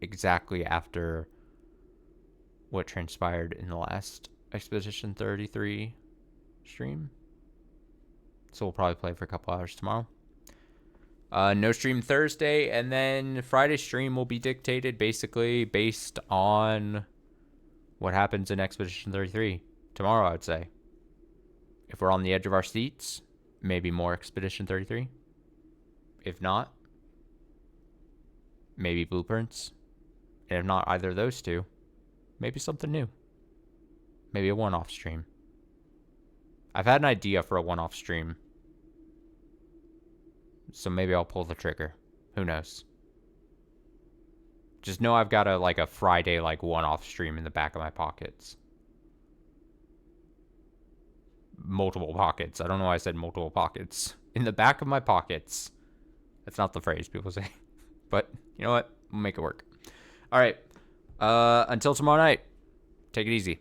exactly after what transpired in the last Expedition 33 stream. So we'll probably play for a couple hours tomorrow. No stream Thursday, and then Friday stream will be dictated basically based on what happens in Expedition 33 tomorrow, I would say. If we're on the edge of our seats, maybe more Expedition 33. If not, maybe Blueprints. And if not either of those two, maybe something new. Maybe a one-off stream. I've had an idea for a one-off stream, so maybe I'll pull the trigger. Who knows? Just know I've got a Friday one-off stream in the back of my pockets. Multiple pockets. I don't know why I said multiple pockets. In the back of my pockets. That's not the phrase people say. But you know what? We'll make it work. All right. Until tomorrow night. Take it easy.